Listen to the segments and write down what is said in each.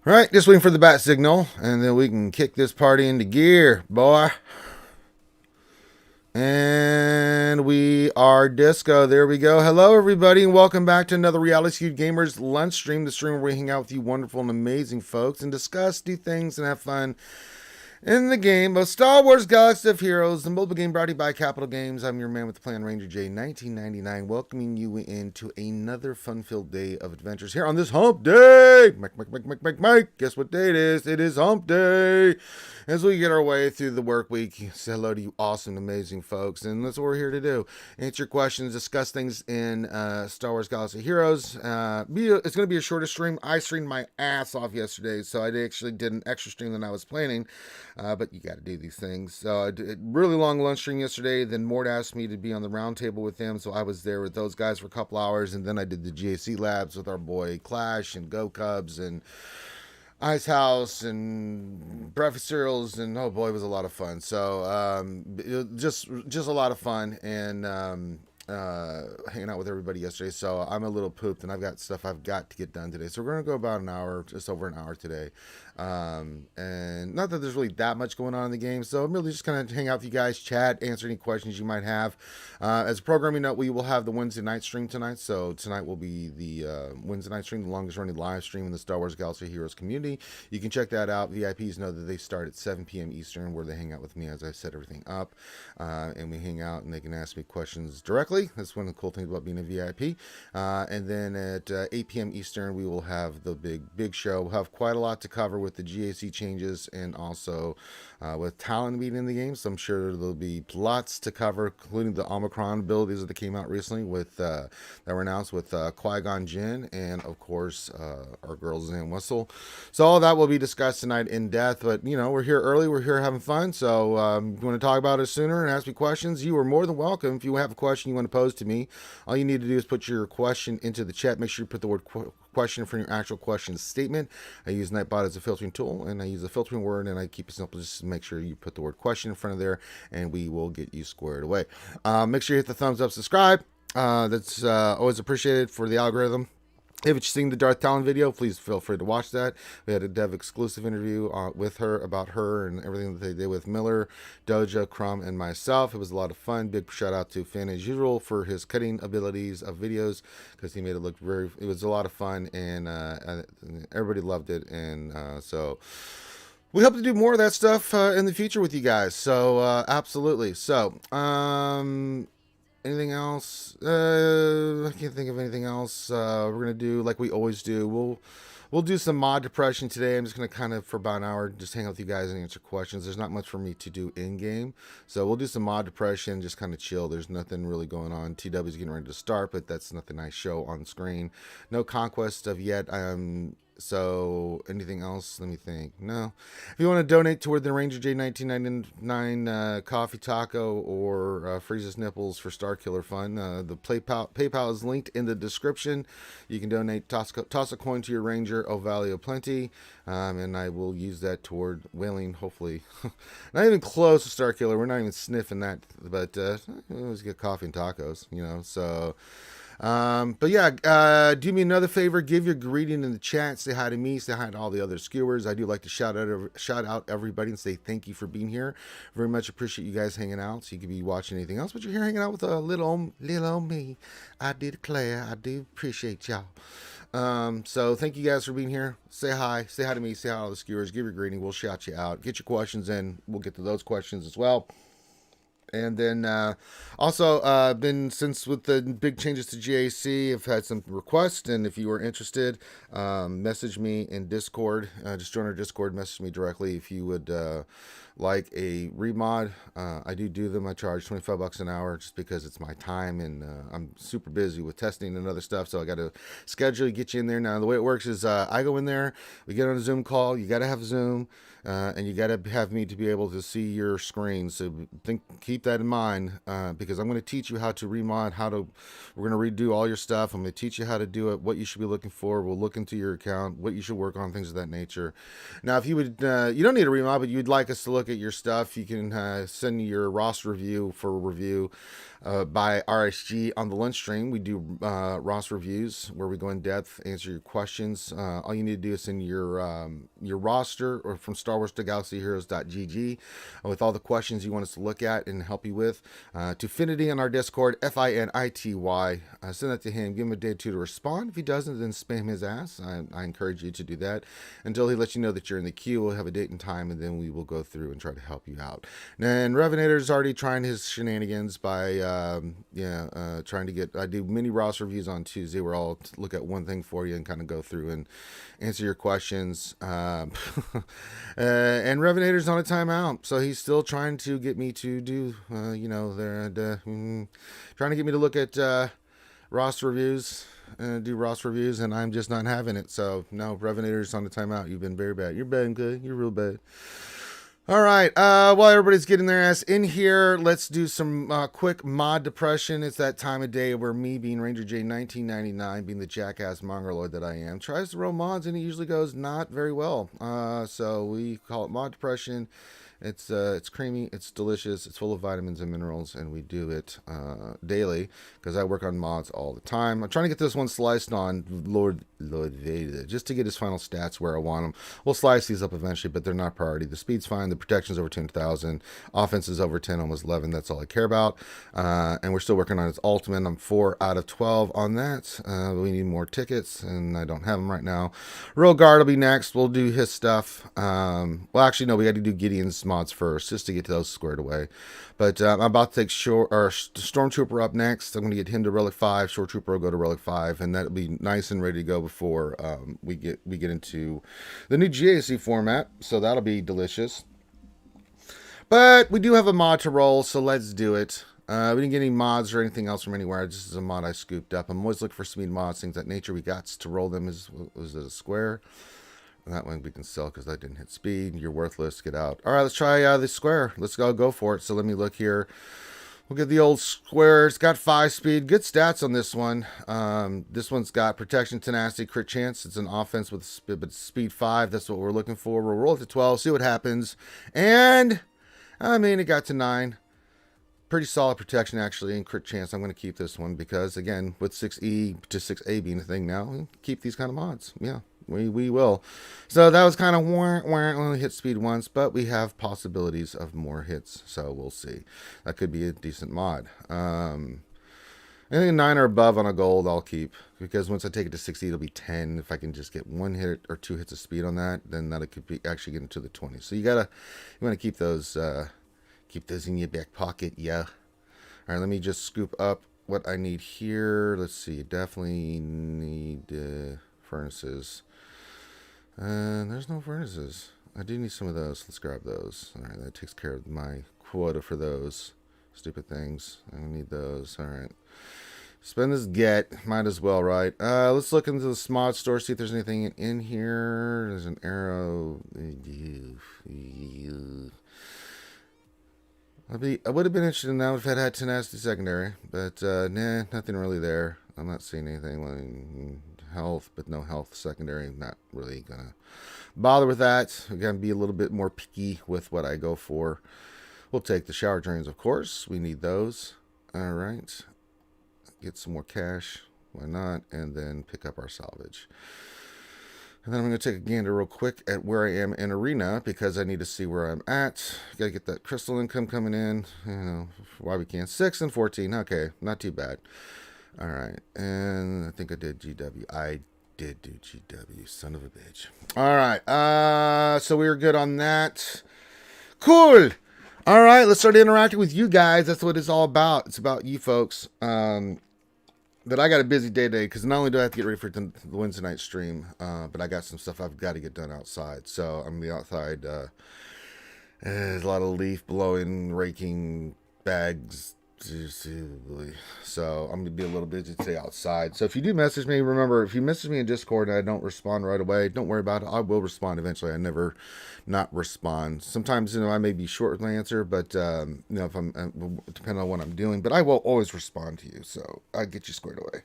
All right, just waiting for the bat signal, and then we can kick this party into gear, boy. And we are disco. There we go. Hello, everybody, and welcome back to another Reality Skewed Gamers lunch stream. The stream where we hang out with you wonderful and amazing folks and discuss, do things, and have fun in the game of Star Wars Galaxy of Heroes, the mobile game brought to you by Capital Games. I'm your man with the plan, Ranger J, 1999, welcoming you into another fun-filled day of adventures here on this Hump Day. Mike, guess what day it is? It is Hump Day. As we get our way through the work week, say hello to you awesome, amazing folks, and that's what we're here to do. Answer questions, discuss things in Star Wars Galaxy of Heroes. It's going to be a shorter stream. I streamed my ass off yesterday, so I actually did an extra stream than I was planning. But you got to do these things. So I did a really long lunch stream yesterday. Then Mort asked me to be on the round table with him. So I was there with those guys for a couple hours. And then I did the GAC labs with our boy Clash and Go Cubs and Ice House and breakfast cereals. And oh boy, it was a lot of fun. So just a lot of fun. And hanging out with everybody yesterday. So I'm a little pooped and I've got stuff I've got to get done today. So we're going to go about an hour, just over an hour today. And not that there's really that much going on in the game. So I'm really just kind of hang out with you guys, chat, answer any questions you might have. As a programming note, we will have the Wednesday night stream tonight. So tonight will be the Wednesday night stream, the longest running live stream in the Star Wars Galaxy of Heroes community. You can check that out. VIPs know that they start at 7 p.m. Eastern, where they hang out with me as I set everything up. And we hang out and they can ask me questions directly. That's one of the cool things about being a VIP. And then at 8 p.m. Eastern, we will have the big show. We'll have quite a lot to cover with the GAC changes and also with talent being in the game. So I'm sure there'll be lots to cover, including the Omicron abilities that came out recently with that were announced with Qui-Gon Jinn and, of course, our girl Zan Whistle. So all that will be discussed tonight in depth. But, you know, we're here early. We're here having fun. So if you want to talk about it sooner and ask me questions, you are more than welcome. If you have a question you want to pose to me, all you need to do is put your question into the chat. Make sure you put the word question for your actual question statement. I use Nightbot as a filtering tool, and I use a filtering word, and I keep it simple. Just make sure you put the word question in front of there, and we will get you squared away. Make sure you hit the thumbs up, subscribe. That's always appreciated for the algorithm. If you've seen the Darth Talon video, please feel free to watch that. We had a dev exclusive interview with her about her and everything that they did with Miller, Doja, Crumb, and myself. It was a lot of fun. Big shout out to Finn as usual for his cutting abilities of videos because he made it look it was a lot of fun and everybody loved it. And so we hope to do more of that stuff in the future with you guys. So absolutely. So, anything else? I can't think of anything else. We're gonna do like we always do. We'll do some mod depression today. I'm just gonna kind of for about an hour just hang out with you guys and answer questions. There's not much for me to do in game, so we'll do some mod depression. Just kind of chill. There's nothing really going on. TW's getting ready to start, but that's nothing I show on screen. No conquest of yet. So anything else? Let me think. No. If you want to donate toward the Ranger J 1999 coffee taco or Freeze's nipples for Star Killer Fun, the PayPal is linked in the description. You can donate, toss a coin to your Ranger, Ovalio Plenty, and I will use that toward whaling. Hopefully, not even close to Star Killer. We're not even sniffing that, but we always get coffee and tacos, you know. So. But yeah, do me another favor, give your greeting in the chat, say hi to me, say hi to all the other skewers. I do like to shout out everybody and say thank you for being here. Very much appreciate you guys hanging out. So you could be watching anything else, but you're here hanging out with a little old me. I do declare, I do appreciate y'all. So thank you guys for being here. Say hi to me, say hi to all the skewers, give your greeting, we'll shout you out, get your questions in, we'll get to those questions as well. And then also been since with the big changes to GAC, I've had some requests, and if you are interested, message me in Discord. Just join our Discord, message me directly if you would like a remod. I do them. I charge $25 an hour just because it's my time, and I'm super busy with testing and other stuff, so I got to schedule, get you in there. Now the way it works is I go in there, we get on a Zoom call. You got to have Zoom. And you got to have me to be able to see your screen. So keep that in mind because I'm going to teach you how to remod, we're going to redo all your stuff. I'm going to teach you how to do it, what you should be looking for. We'll look into your account, what you should work on, things of that nature. Now, if you would, you don't need a remod, but you'd like us to look look at your stuff, you can send your roster review for review by RSG on the lunch stream. We do roster reviews where we go in depth, answer your questions. All you need to do is send your roster or from Star Wars to GalaxyHeroes.gg with all the questions you want us to look at and help you with to Finity on our Discord, FINITY. Send that to him. Give him a day or two to respond. If he doesn't, then spam his ass. I encourage you to do that until he lets you know that you're in the queue. We'll have a date and time, and then we will go through and try to help you out. And Revenator's already trying his shenanigans by trying to get. I do mini roster reviews on Tuesday where I'll look at one thing for you and kind of go through and answer your questions. And Revenator's on a timeout, so he's still trying to get me to do, trying to get me to look at roster reviews and do roster reviews, and I'm just not having it. So no, Revenator's on the timeout. You've been very bad. You're bad and good. You're real bad. All right. While everybody's getting their ass in here, let's do some quick mod depression. It's that time of day where me, being Ranger J 1999, being the jackass mongoloid that I am, tries to roll mods, and it usually goes not very well. So we call it mod depression. It's creamy, it's delicious, it's full of vitamins and minerals, and we do it daily because I work on mods all the time. I'm trying to get this one sliced on Lord Vader just to get his final stats where I want them. We'll slice these up eventually, but they're not priority. The speed's fine, the protection's over 10,000, offense is over 10, almost 11. That's all I care about. And we're still working on his ultimate. I'm 4 out of 12 on that. We need more tickets, and I don't have them right now. Royal Guard will be next. We'll do his stuff. Well, actually, no, we got to do Gideon's mods first just to get those squared away. But I'm about to take Stormtrooper up next. I'm going to get him to Relic 5. Shore Trooper will go to Relic 5, and that'll be nice and ready to go before we get into the new GAC format. So that'll be delicious. But we do have a mod to roll, so let's do it. We didn't get any mods or anything else from anywhere. This is a mod I scooped up. I'm always looking for speed mods, things of that nature. We got to roll them. Was it a square? That one we can sell because that didn't hit speed. You're worthless. Get out. All right, let's try the square. Let's go for it. So let me look here. We'll get the old square. It's got 5 speed. Good stats on this one. This one's got protection, tenacity, crit chance. It's an offense with speed 5. That's what we're looking for. We'll roll it to 12. See what happens. And I mean, it got to 9. Pretty solid protection, actually, and crit chance. I'm going to keep this one because, again, with 6E to 6A being a thing now, keep these kind of mods. Yeah, we will. So that was kind of only hit speed once, but we have possibilities of more hits, so we'll see. That could be a decent mod. Anything 9 or above on a gold, I'll keep, because once I take it to 60, it'll be 10. If I can just get 1 hit or 2 hits of speed on that, then that could be actually get into the 20. So you want to keep those. Keep those in your back pocket, yeah. All right, let me just scoop up what I need here. Let's see, definitely need furnaces. There's no furnaces. I do need some of those. Let's grab those. All right, that takes care of my quota for those stupid things. I need those. All right. Spend this get. Might as well, right? Let's look into the mod store, see if there's anything in here. There's an arrow. I would have been interested in that if it had tenacity secondary, but nah, nothing really there. I'm not seeing anything like health, but no health secondary. Not really gonna bother with that. I'm gonna be a little bit more picky with what I go for. We'll take the shower drains, of course. We need those. All right, get some more cash. Why not? And then pick up our salvage. And then I'm going to take a gander real quick at where I am in arena because I need to see where I'm at. Got to get that crystal income coming in. You know, why we can't. 6 and 14. Okay, not too bad. All right. And I think I did GW. I did do GW. Son of a bitch. All right. So we were good on that. Cool. All right. Let's start interacting with you guys. That's what it's all about. It's about you folks. But I got a busy day today because not only do I have to get ready for the Wednesday night stream, but I got some stuff I've got to get done outside. So I'm going to be outside. There's a lot of leaf blowing, raking, bags. So I'm going to be a little busy today outside. So if you do message me, remember, if you message me in Discord and I don't respond right away, don't worry about it. I will respond eventually. I never not respond. Sometimes, I may be short with my answer, but, if I'm, depending on what I'm doing, but I will always respond to you. So I'll get you squared away.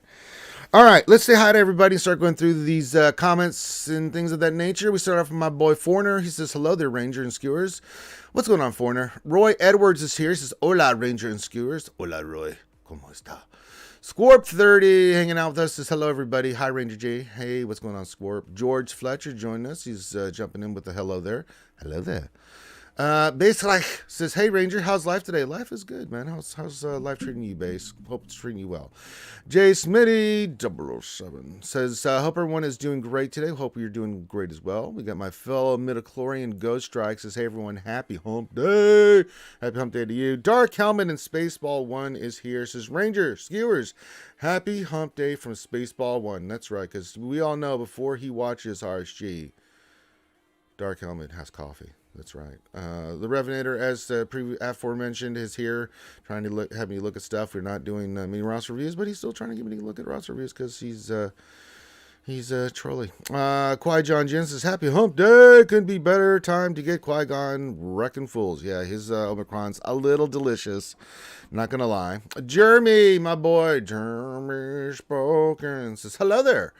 All right, let's say hi to everybody and start going through these comments and things of that nature. We start off with my boy Foreigner. He says, hello there, Ranger and Skewers. What's going on, foreigner? Roy Edwards is here. He says, hola, Ranger and Skewers. Hola, Roy. ¿Cómo está? Squarp30 hanging out with us says, hello, everybody. Hi, Ranger G. Hey, what's going on, Squarp? George Fletcher joined us. He's jumping in with a hello there. Hello there. Basereich says, hey, Ranger, how's life today? Life is good, man. How's life treating you, Base? Hope it's treating you well. Jay Smitty007 says, hope everyone is doing great today. Hope you're doing great as well. We got my fellow midichlorian Ghost Strike says, hey, everyone, happy hump day. Happy hump day to you. Dark Helmet and Spaceball 1 is here. Says, Ranger, Skewers, happy hump day from Spaceball 1. That's right, because we all know before he watches RSG, Dark Helmet has coffee. That's right. The Revenator, as aforementioned, is here trying to have me look at stuff. We're not doing mini roster reviews, but he's still trying to get me to look at roster reviews because he's trolly. Qui-Gon Jinn says, happy hump day. Couldn't be better time to get Qui-Gon wrecking fools. Yeah, his Omicron's a little delicious. Not going to lie. Jeremy, my boy, Jeremy Spoken says, hello there.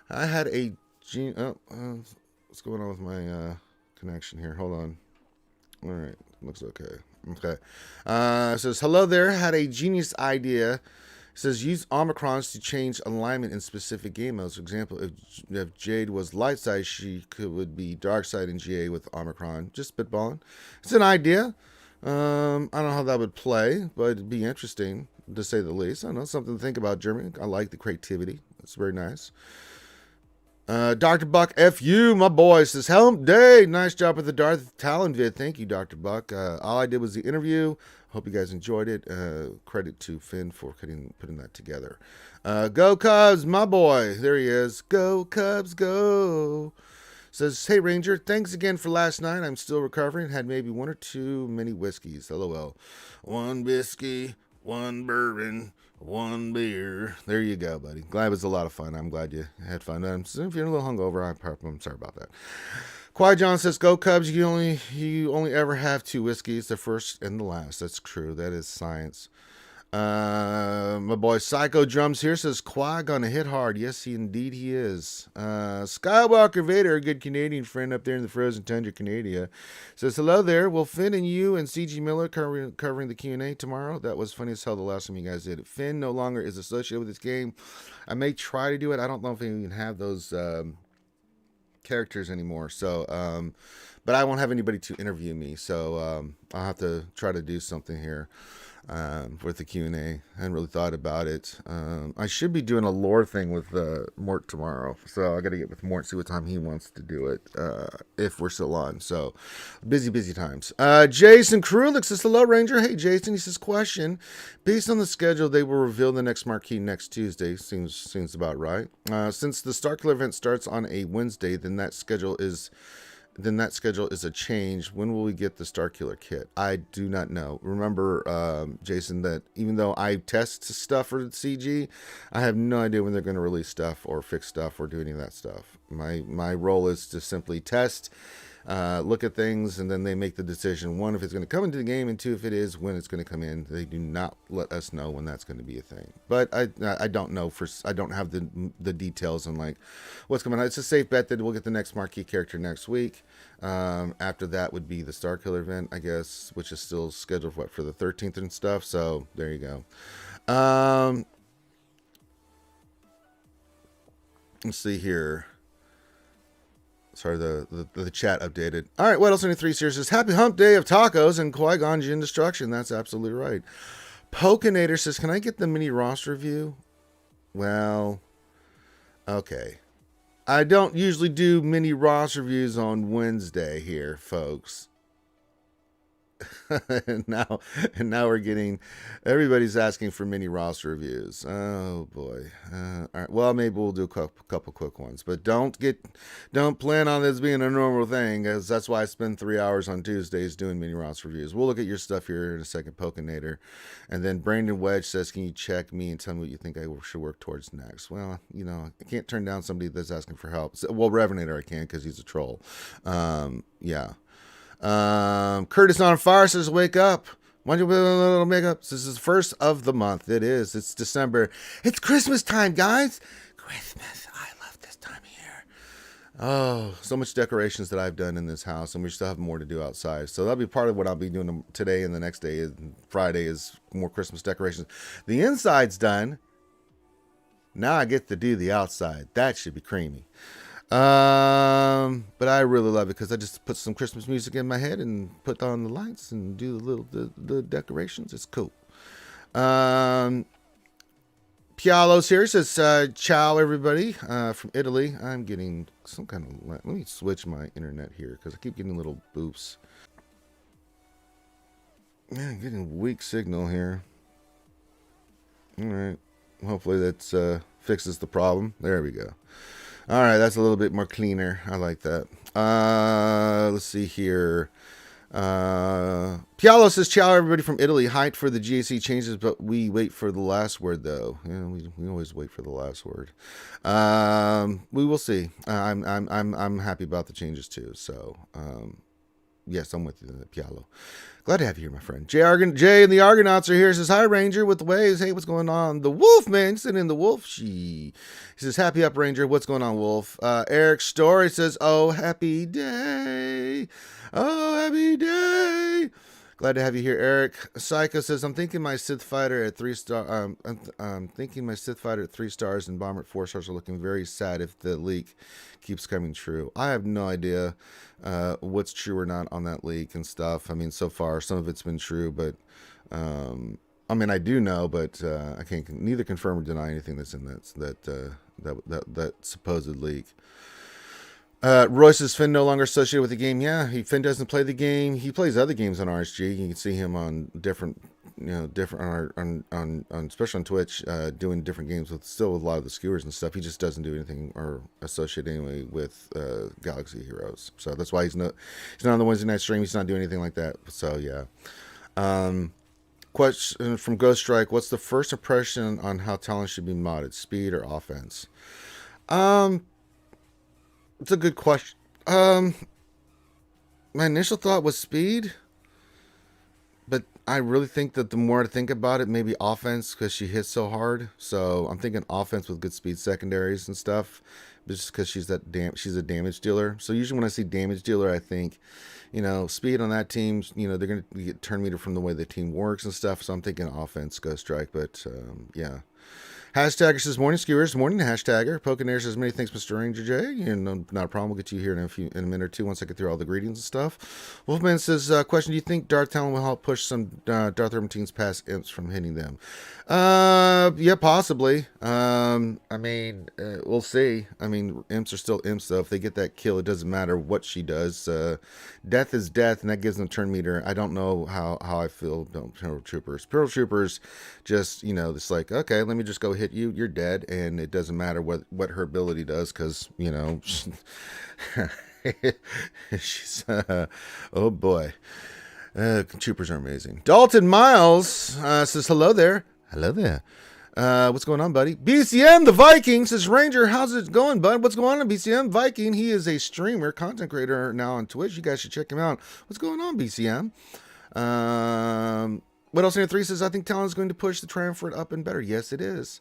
I had a... what's going on with my... connection here. Hold on. All right. Looks okay. Okay. Says, hello there. Had a genius idea. It says, use Omicrons to change alignment in specific game modes. For example, if Jade was light side, would be dark side in GA with Omicron. Just spitballing. It's an idea. I don't know how that would play, but it'd be interesting to say the least. I don't know. Something to think about, Jeremy. I like the creativity. It's very nice. Dr. Buck FU, my boy, says, hump day. Nice job with the Darth Talon vid. Thank you, Dr. Buck. All I did was the interview. Hope you guys enjoyed it. Credit to Finn for putting that together. Go Cubs, my boy. There he is. Go Cubs, go. Says, hey, Ranger, thanks again for last night. I'm still recovering. Had maybe one or two mini whiskeys. LOL. One whiskey, one bourbon, one beer. There you go, buddy. Glad it was a lot of fun. I'm glad you had fun. If you're a little hungover, I'm sorry about that. Qui-John says, go Cubs. You only ever have two whiskeys, the first and the last. That's true. That is science. My boy Psycho Drums here says, Qui gonna hit hard. Yes, indeed he is. Skywalker Vader, a good Canadian friend up there in the frozen tundra, Canada, says, hello there. Will Finn and you and CG Miller covering the Q&A tomorrow? That was funny as hell the last time you guys did it. Finn no longer is associated with this game. I may try to do it. I don't know if we even have those characters anymore. So, but I won't have anybody to interview me. So I'll have to try to do something here. With the Q&A. I hadn't really thought about it. I should be doing a lore thing with Mort tomorrow. So I got to get with Mort, see what time he wants to do it, if we're still on. So busy times. Jason Krulik says, hello, Ranger. Hey, Jason. He says, question. Based on the schedule, they will reveal the next marquee next Tuesday. Seems about right. Since the Starkiller event starts on a Wednesday, then that schedule is a change. When will we get the Starkiller kit? I do not know. Remember, Jason, that even though I test stuff for CG, I have no idea when they're going to release stuff or fix stuff or do any of that stuff. My role is to simply test, look at things, and then they make the decision, one, if it's going to come into the game, and two, if it is, when it's going to come in. They do not let us know when that's going to be a thing. But I don't know. I don't have the details on like what's coming out. It's a safe bet that we'll get the next marquee character next week. After that would be the Starkiller event, I guess, which is still scheduled for the 13th and stuff. So there you go. Let's see here. Sorry, the chat updated. All right, what else? 3 series says, happy hump day of tacos and Qui-Gon Jinn destruction. That's absolutely right. Pokenator says, can I get the mini roster review? Well, okay. I don't usually do mini roster reviews on Wednesday here, folks. and now we're getting, everybody's asking for mini roster reviews. Oh boy. All right. Well, maybe we'll do a couple quick ones, but don't plan on this being a normal thing, because that's why I spend 3 hours on Tuesdays doing mini roster reviews. We'll look at your stuff here in a second, Pokenator. And then Brandon Wedge says, can you check me and tell me what you think I should work towards next? Well, I can't turn down somebody that's asking for help. Well, Revenator I can, because he's a troll. Yeah. Curtis on fire says, wake up. Why don't you put a little makeup? This is the first of the month. It is. It's December. It's Christmas time, guys. Christmas. I love this time of year. Oh, so much decorations that I've done in this house, and we still have more to do outside. So that'll be part of what I'll be doing today and the next day. Friday is more Christmas decorations. The inside's done. Now I get to do the outside. That should be creamy. But I really love it because I just put some Christmas music in my head and put on the lights and do the decorations. It's cool. Pialo's here says, ciao everybody, from Italy. I'm getting some kind of, let me switch my internet here because I keep getting little boops. Yeah, I'm getting weak signal here. All right. Hopefully that fixes the problem. There we go. All right, that's a little bit more cleaner. I like that. Let's see here. Pialo says, ciao everybody from Italy. Hyped for the GAC changes, but we wait for the last word though. Yeah, we always wait for the last word. We will see. I'm happy about the changes too. So yes, I'm with you, Pialo. Glad to have you here, my friend. Jay and the Argonauts are here. He says, hi, Ranger, with the waves. Hey, what's going on? The Wolf, man. Sitting in the Wolf. He says, happy up, Ranger. What's going on, Wolf? Eric Story says, oh, happy day. Oh, happy day. Glad to have you here, Eric. Psycho says, I'm thinking my Sith fighter at 3 star. I'm thinking my Sith fighter at 3 stars and bomber at 4 stars are looking very sad if the leak keeps coming true. I have no idea what's true or not on that leak and stuff. I mean, so far some of it's been true, but I mean, I do know, but I can't neither confirm or deny anything that's in that supposed leak. Roy says Finn no longer associated with the game. Yeah, Finn doesn't play the game. He plays other games on RSG. You can see him on different on especially on Twitch, doing different games with still a lot of the skewers and stuff. He just doesn't do anything or associate anyway with Galaxy Heroes. So that's why he's not on the Wednesday night stream. He's not doing anything like that. So yeah. Question from Ghost Strike: what's the first impression on how talent should be modded, speed or offense? It's a good question. My initial thought was speed, but I really think that the more I think about it, maybe offense because she hits so hard. So I'm thinking offense with good speed secondaries and stuff, just because she's a damage dealer. So usually when I see damage dealer, I think, speed on that team. They're gonna get turn meter from the way the team works and stuff. So I'm thinking offense, Ghost Strike. But yeah. Hashtagger says, morning skewers, morning hashtagger. Pokenair says, many thanks, Mr. Ranger J. Not a problem. We'll get you here in a minute or two once I get through all the greetings and stuff. Wolfman says, question, do you think Darth Talon will help push some Darth Hermantines past imps from hitting them? Yeah, possibly. I mean, we'll see. I mean, imps are still imps, though. If they get that kill, it doesn't matter what she does. Death is death, and that gives them turn meter. I don't know how I feel about Imperial Troopers. Imperial Troopers just, it's like, okay, let me just go hit you. You're dead, and it doesn't matter what her ability does, because, she's, oh boy. Troopers are amazing. Dalton Miles says, hello there. Hello there. What's going on, buddy? BCM, the Viking, says, Ranger, how's it going, bud? What's going on, BCM? Viking, he is a streamer, content creator now on Twitch. You guys should check him out. What's going on, BCM? What else in 3 says, I think Talon is going to push the Triumvirate up and better. Yes, it is.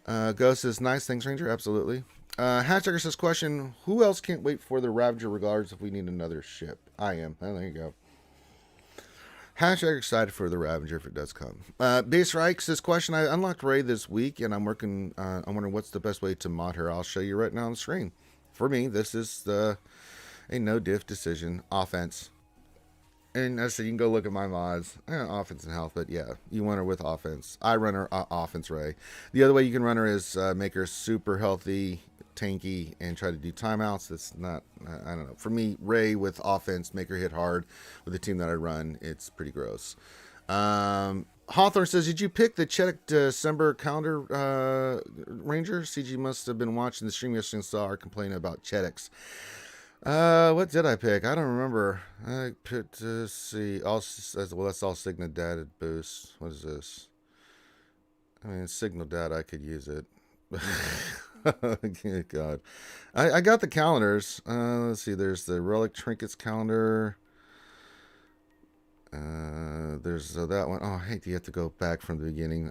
Ghost says, nice, thanks, Ranger. Absolutely. Hatchhacker says, question, who else can't wait for the Ravager regardless if we need another ship? I am. Oh, there you go. Hashtag excited for the Ravager if it does come. Base Reich says, question, I unlocked Ray this week and I'm wondering what's the best way to mod her. I'll show you right now on the screen. For me, this is a no diff decision. Offense. And I said, you can go look at my mods. Offense and health, but yeah, you want her with offense. I run her offense Ray. The other way you can run her is make her super healthy, tanky, and try to do timeouts. That's not, I don't know. For me, Ray with offense, make her hit hard with the team that I run. It's pretty gross. Hawthorne says, did you pick the Chedek December calendar, Ranger? CG must have been watching the stream yesterday and saw her complaining about Chedeks. What did I pick? I don't remember. I picked, see, well, that's all signal data boost. What is this? I mean, signal data, I could use it. God. I got the calendars. Let's see, there's the Relic Trinkets calendar. There's that one. Oh, I hate you have to go back from the beginning.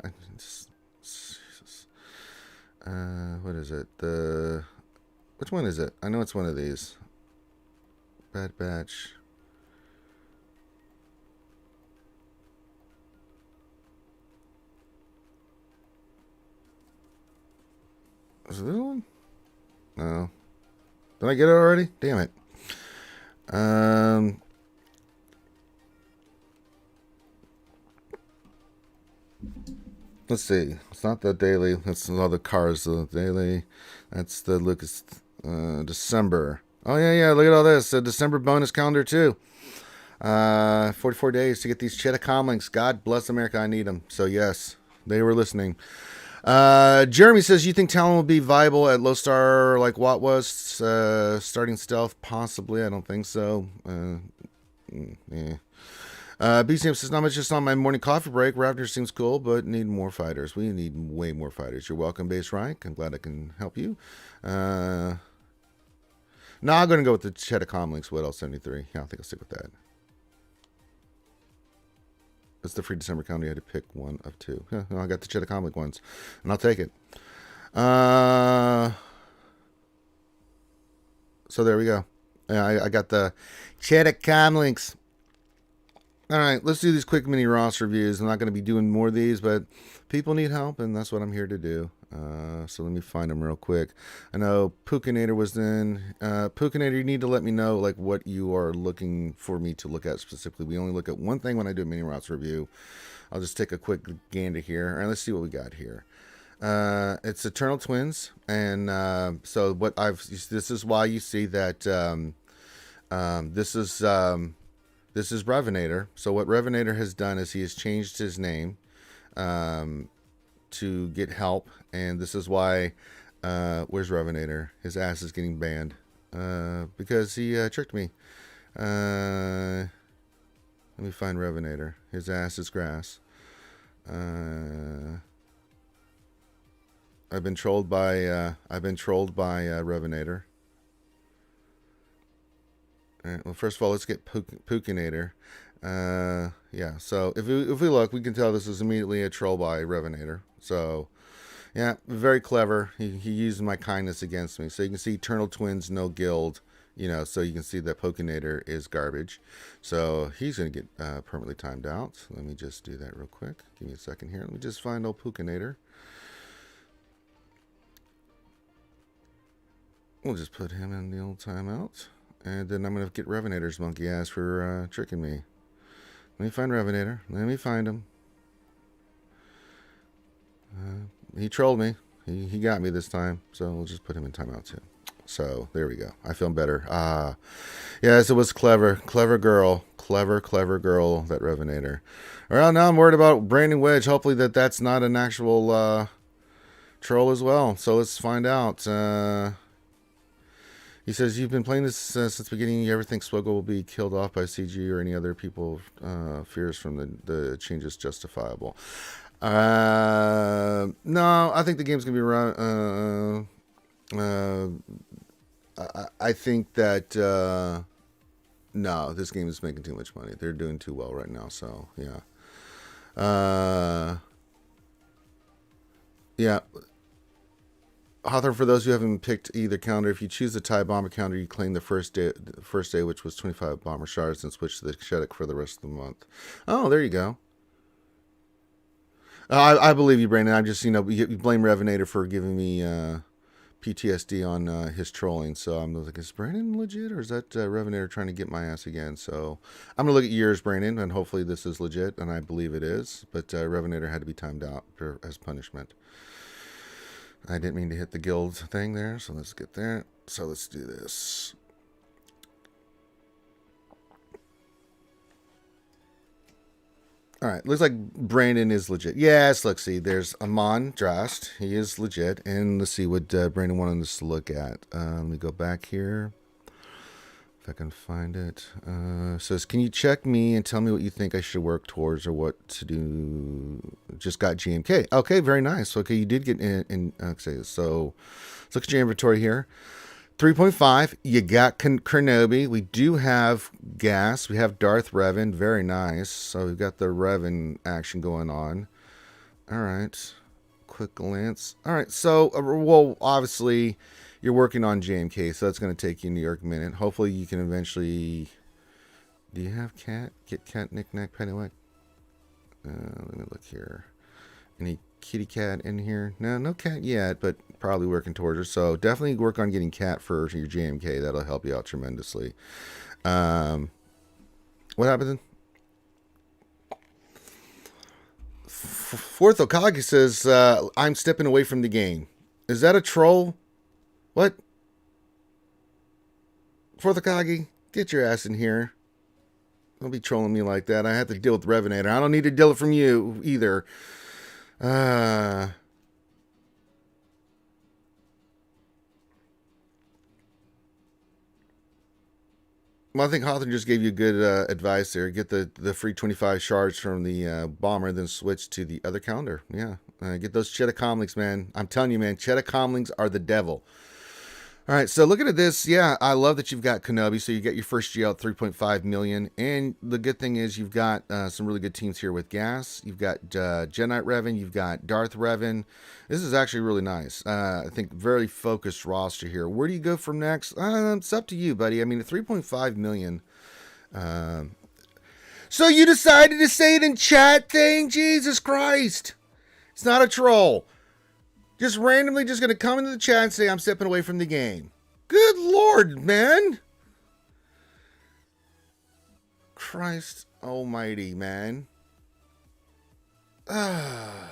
Jesus. What is it? Which one is it? I know it's one of these. Bad Batch. Is it this one? No. Did I get it already? Damn it. Let's see. It's not the daily. That's all the cars. The daily. That's the Lucas. December. Oh yeah. Look at all this. A December bonus calendar too. 44 days to get these cheddar comlinks. God bless America. I need them. So yes, they were listening. Jeremy says, you think Talon will be viable at low star like Watt was? Starting stealth? Possibly. I don't think so. Yeah. BCM says, not much just on my morning coffee break. Raptor seems cool, but need more fighters. We need way more fighters. You're welcome, Base Rank. I'm glad I can help you. No, I'm going to go with the Cheddar Comlinks, Wood L73. Yeah, I think I'll stick with that. It's the free December calendar. You had to pick one of two. Yeah, no, I got the Cheddar Comlink ones, and I'll take it. So there we go. Yeah, I got the Cheddar Comlinks. All right, let's do these quick mini Ross reviews. I'm not going to be doing more of these, but people need help, and that's what I'm here to do. So let me find them real quick. I know Pukinator was in. Pukinator, you need to let me know like what you are looking for me to look at specifically. We only look at one thing when I do a mini Ross review. I'll just take a quick gander here. All right, let's see what we got here. It's Eternal Twins, and so what this is why you see that this is Revenator. So what Revenator has done is he has changed his name to get help, and this is why where's Revenator? His ass is getting banned because he tricked me. Let me find Revenator. His ass is grass. I've been trolled by Revenator. All right, well, first of all, let's get Pukinator. Yeah, so if we look, we can tell this is immediately a troll by Revenator. So, yeah, very clever. He used my kindness against me. So you can see Eternal Twins, no guild. You know, so you can see that Pukinator is garbage. So he's going to get permanently timed out. Let me just do that real quick. Give me a second here. Let me just find old Pukinator. We'll just put him in the old timeout. And then I'm going to get Revenator's monkey ass for tricking me. Let me find Revenator. Let me find him. He trolled me. He got me this time. So we'll just put him in timeout too. So there we go. I feel better. Yes, it was clever. Clever girl. Clever girl, that Revenator. Well, now I'm worried about Brandon Wedge. Hopefully that's not an actual troll as well. So let's find out. He says, you've been playing this since the beginning. You ever think SWGOH will be killed off by CG or any other people? Fears from the changes justifiable? No, I think the game's going to be run. I think that, no, this game is making too much money. They're doing too well right now, so, yeah. Yeah. Hawthorne, for those who haven't picked either calendar, if you choose the TIE bomber calendar, you claim the first day, which was 25 bomber shards, and switch to the Shedek for the rest of the month. Oh, there you go. I believe you, Brandon. I'm just, you blame Revenator for giving me PTSD on his trolling. So I'm like, is Brandon legit, or is that Revenator trying to get my ass again? So I'm going to look at yours, Brandon, and hopefully this is legit, and I believe it is. But Revenator had to be timed out as punishment. I didn't mean to hit the guild thing there, so let's get there. So let's do this. All right, looks like Brandon is legit. Yes, let's see. There's Amon Drast. He is legit. And let's see what Brandon wanted us to look at. Let me go back here. If I can find it. Says, can you check me and tell me what you think I should work towards or what to do? Just got GMK. Okay, very nice. Okay, you did get in okay, so let's look at your inventory here. 3.5. You got Kenobi. We do have gas. We have Darth Revan. Very nice. So we've got the Revan action going on. All right. Quick glance. All right. So, well, obviously, you're working on JMK, so that's going to take you New York minute. Hopefully you can eventually. Do you have cat? Get cat, knick-knack, paddywhack? Let me look here. Any kitty cat in here? No, no cat yet, but probably working towards her. So definitely work on getting cat for your JMK. That'll help you out tremendously. What happened? Fourth Okage says, I'm stepping away from the game. Is that a troll? What? Fourth Okage, get your ass in here. Don't be trolling me like that. I have to deal with Revenator. I don't need to deal it from you either. Well, I think Hawthorne just gave you good advice there. Get the free 25 shards from the bomber, then switch to the other calendar. Yeah. Get those Cheetah Comlinks, man. I'm telling you, man, Cheetah Comlinks are the devil. All right, so looking at this, yeah, I love that you've got Kenobi. So you get your first GL at 3.5 million, and the good thing is you've got some really good teams here with Gas. You've got Jedi Revan, you've got Darth Revan. This is actually really nice. I think very focused roster here. Where do you go from next? It's up to you, buddy. I mean, at 3.5 million. So you decided to say it in chat thing? Jesus Christ! It's not a troll. Just randomly just going to come into the chat and say, I'm stepping away from the game. Good Lord, man. Christ almighty, man. Ah.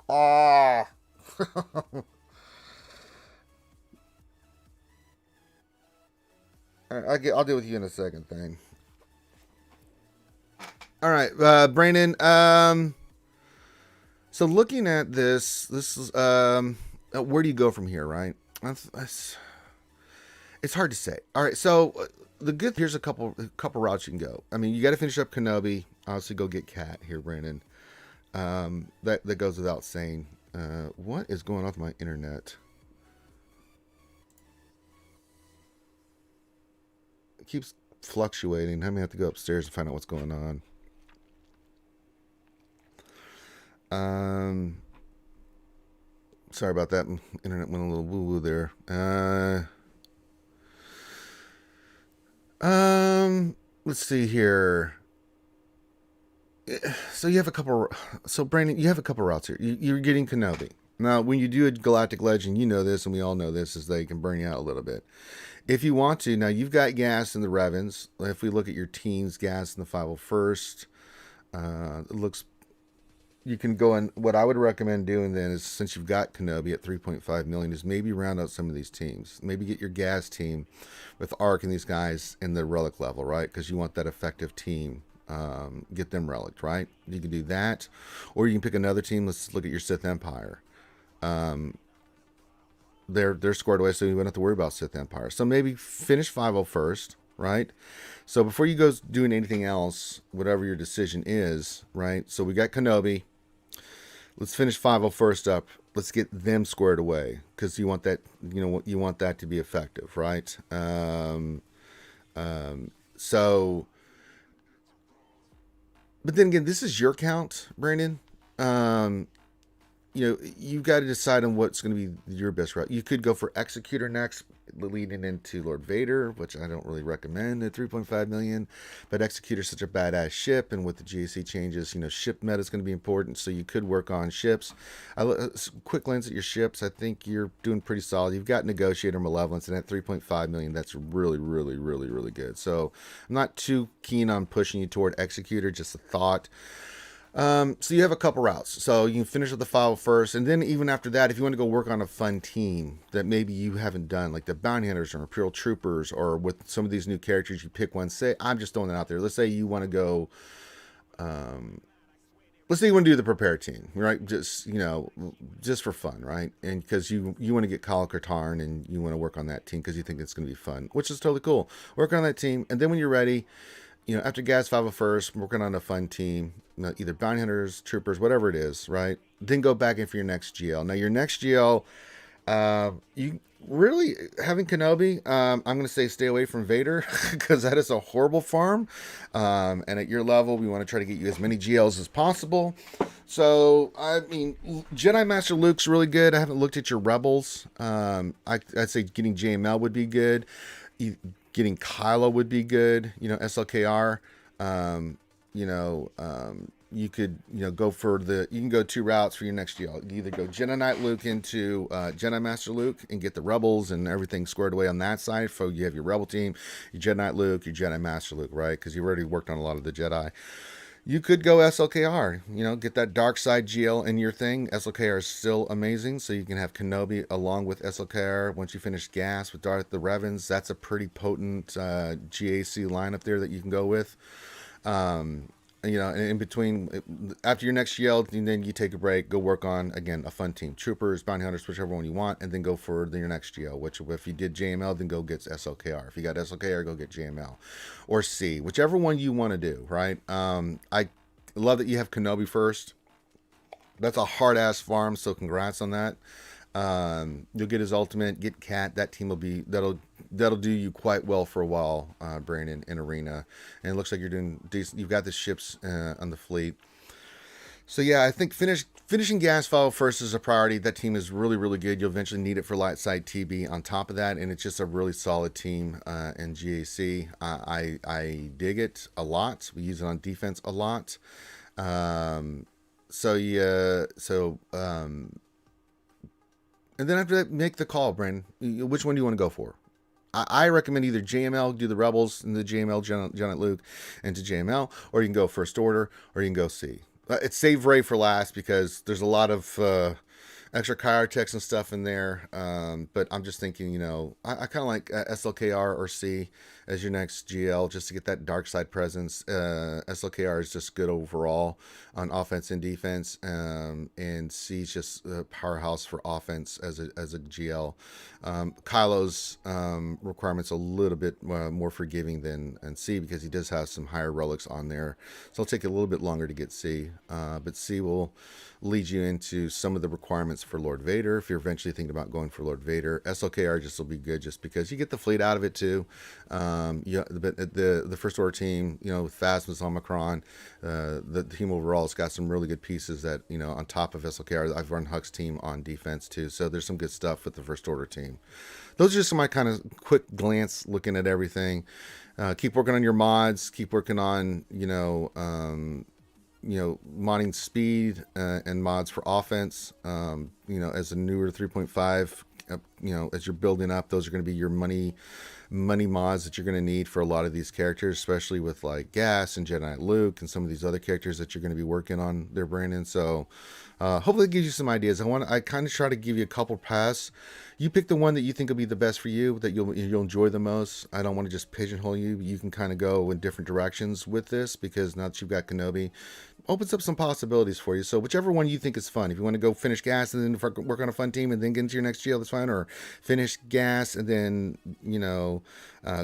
I'll deal with you in a second thing. All right, Brandon. So looking at this is where do you go from here, right? It's hard to say. All right, so here's a couple routes you can go. I mean, you got to finish up Kenobi. Obviously, go get Cat here, Brandon. That goes without saying. What is going on with my internet? It keeps fluctuating. I may have to go upstairs and find out what's going on. Sorry about that. Internet went a little woo-woo there. Let's see here. So you have a couple. So Brandon, you have a couple routes here. You're getting Kenobi. Now, when you do a Galactic Legend, you know this, and we all know this, is they can burn you out a little bit. If you want to, now you've got Gas in the Revens. If we look at your teams, Gas in the 501st, it looks. You can go in. What I would recommend doing then is, since you've got Kenobi at 3.5 million, is maybe round out some of these teams. Maybe get your Gas team with Arc and these guys in the Relic level, right? Because you want that effective team. Get them relicked, right? You can do that, or you can pick another team. Let's look at your Sith Empire. They're squared away, so you won't have to worry about Sith Empire. So maybe finish 501st, right? So before you go doing anything else, whatever your decision is, right? So we got Kenobi. Let's finish 501st up. Let's get them squared away, because you want that, you want that to be effective, right? So, but then again, this is your count, Brandon. You've got to decide on what's going to be your best route. You could go for Executor next, leading into Lord Vader, which I don't really recommend at 3.5 million. But Executor's such a badass ship, and with the GAC changes, ship meta is going to be important. So you could work on ships. Quick glance at your ships. I think you're doing pretty solid. You've got Negotiator, Malevolence, and at 3.5 million, that's really, really, really, really good. So I'm not too keen on pushing you toward Executor. Just a thought. So you have a couple routes. So you can finish with the file first, and then even after that, if you want to go work on a fun team that maybe you haven't done, like the Bounty Hunters or Imperial Troopers, or with some of these new characters, you pick one. Say, I'm just throwing that out there. Let's say you want to go, let's say you want to do the Prepare team, right? Just, just for fun, right? And because you want to get Kyle Katarn, and you want to work on that team because you think it's going to be fun, which is totally cool. Work on that team, and then when you're ready, after Gas 501st, working on a fun team, either Bounty Hunters, Troopers, whatever it is, right? Then go back in for your next GL. Now, your next GL, You really having Kenobi. I'm going to say stay away from Vader because that is a horrible farm. And at your level, we want to try to get you as many GLs as possible. So I mean, Jedi Master Luke's really good. I haven't looked at your Rebels. I'd say getting JML would be good. Getting Kylo would be good. SLKR. Um, you could go for you can go two routes for your next deal. You either go Jedi Knight Luke into Jedi Master Luke and get the Rebels and everything squared away on that side. So you have your Rebel team, your Jedi Knight Luke, your Jedi Master Luke, right? Because you already worked on a lot of the Jedi. You could go SLKR, get that dark side GL in your thing. SLKR is still amazing, so you can have Kenobi along with SLKR. Once you finish Gas with Darth the Revens, that's a pretty potent GAC lineup there that you can go with. Um, and in between, after your next GL, and then you take a break, go work on, again, a fun team. Troopers, Bounty Hunters, whichever one you want, and then go for your next GL, which if you did JML, then go get SLKR. If you got SLKR, go get JML. Or C, whichever one you want to do, right? I love that you have Kenobi first. That's a hard-ass farm, so congrats on that. You'll get his ultimate, get Cat. That team that'll do you quite well for a while, Brandon, in Arena. And it looks like you're doing decent. You've got the ships on the fleet. So yeah, I think finishing gas file first is a priority. That team is really, really good. You'll eventually need it for light side TB on top of that, and it's just a really solid team in GAC. I dig it a lot. We use it on defense a lot. So yeah, and then after that, make the call, Brandon. Which one do you want to go for? I recommend either JML, do the Rebels, and the JML, Janet Luke, into JML, or you can go First Order, or you can go C. It's save Ray for last because there's a lot of extra chirotex and stuff in there. But I'm just thinking, I kind of like SLKR or C as your next GL just to get that dark side presence. SLKR is just good overall on offense and defense, and C is just a powerhouse for offense as a GL. Kylo's requirements a little bit more forgiving than C because he does have some higher relics on there, so it'll take a little bit longer to get C. But C will lead you into some of the requirements for Lord Vader if you're eventually thinking about going for Lord Vader. SLKR just will be good just because you get the fleet out of it too. The First Order team, with Phasma's Omicron, the team overall has got some really good pieces that, on top of SLKR, I've run Huck's team on defense too. So there's some good stuff with the First Order team. Those are just my kind of quick glance looking at everything. Keep working on your mods. Keep working on, modding speed and mods for offense. As a newer 3.5, as you're building up, those are going to be your money mods that you're going to need for a lot of these characters, especially with like Gas and Jedi Knight Luke and some of these other characters that you're going to be working on there, Brandon. So hopefully it gives you some ideas. I kind of try to give you a couple paths. You pick the one that you think will be the best for you, that you'll enjoy the most. I don't want to just pigeonhole you. You can kind of go in different directions with this because now that you've got Kenobi, opens up some possibilities for you. So whichever one you think is fun. If you want to go finish Gas and then work on a fun team and then get into your next GL, that's fine. Or finish Gas and then,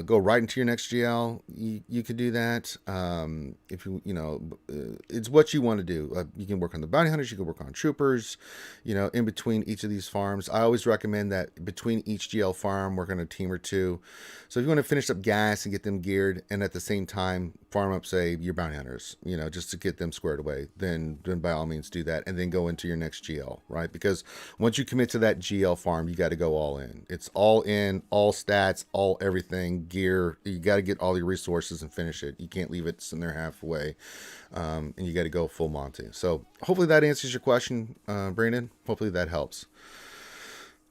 go right into your next GL, you could do that. If it's what you want to do. You can work on the Bounty Hunters. You can work on Troopers, in between each of these farms. I always recommend that between each GL farm, work on a team or two. So if you want to finish up Gas and get them geared and at the same time farm up, say, your Bounty Hunters, just to get them squared away, then by all means do that and then go into your next GL, right? Because once you commit to that GL farm, you got to go all in. It's all in, all stats, all everything, gear. You got to get all your resources and finish it. You can't leave it sitting there halfway, and you got to go full Monty. So hopefully that answers your question, Brandon. Hopefully that helps.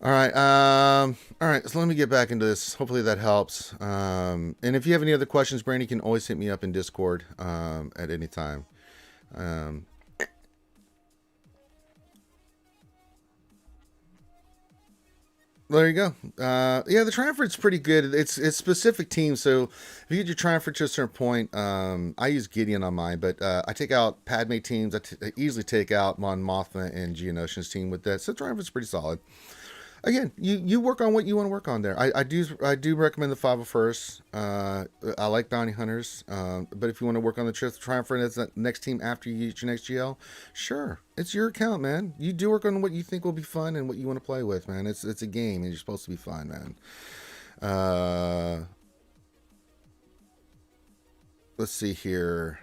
All right. All right. So let me get back into this. Hopefully that helps. And if you have any other questions, Brandon, you can always hit me up in Discord at any time. There you go. Yeah, the Triumphant's pretty good. It's specific teams. So if you get your Triumphant to a certain point, I use Gideon on mine, but I take out Padme teams. I easily take out Mon Mothma and Geonosian's team with that. So Triumphant's pretty solid. again, you work on what you want to work on there. I do recommend the 501st. I like bounty hunters, but if you want to work on the triumpher as the next team after you get your next GL, sure, it's your account, man. You do work on what you think will be fun and what you want to play with, man. It's a game, and you're supposed to be fun, man. Let's see here.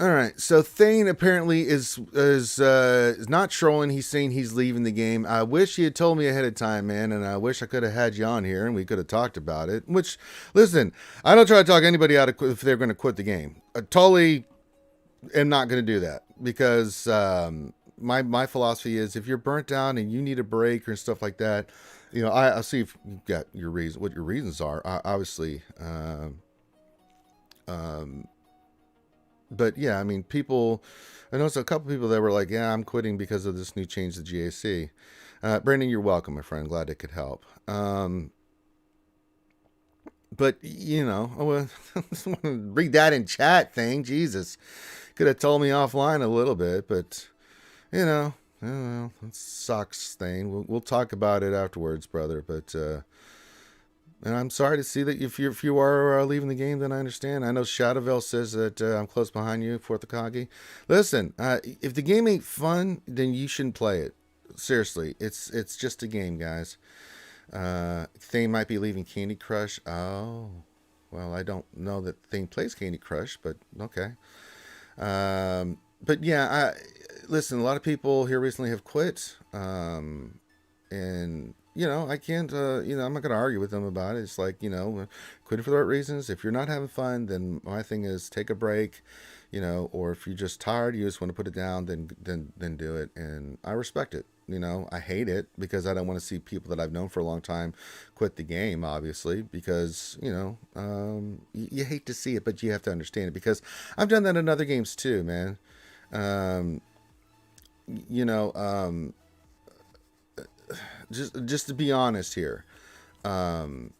All right, so Thane apparently is not trolling. He's saying he's leaving the game. I wish he had told me ahead of time, man, and I wish I could have had you on here and we could have talked about it. Which, listen, I don't try to talk anybody out of if they're going to quit the game. I totally am not going to do that because my philosophy is if you're burnt out and you need a break or stuff like that, I see if you've got your reason, what your reasons are, obviously. But yeah, I mean, I noticed a couple people that were like, yeah, I'm quitting because of this new change to GAC. Brandon, you're welcome, my friend. Glad it could help. But, I want to read that in chat thing. Jesus. Could have told me offline a little bit, but, I don't know. It sucks thing. We'll talk about it afterwards, brother. But, and I'm sorry to see that if you are leaving the game, then I understand. I know Shadowville says that I'm close behind you, Fourth Akagi. Listen, if the game ain't fun, then you shouldn't play it. Seriously, it's just a game, guys. Thane might be leaving Candy Crush. Oh, well, I don't know that Thane plays Candy Crush, but okay. But yeah, listen, a lot of people here recently have quit. And I can't, I'm not going to argue with them about it. It's like, quitting for the right reasons. If you're not having fun, then my thing is take a break, or if you're just tired, you just want to put it down, then do it. And I respect it. I hate it because I don't want to see people that I've known for a long time quit the game, obviously, because, you hate to see it, but you have to understand it because I've done that in other games too, man. Just to be honest here, I've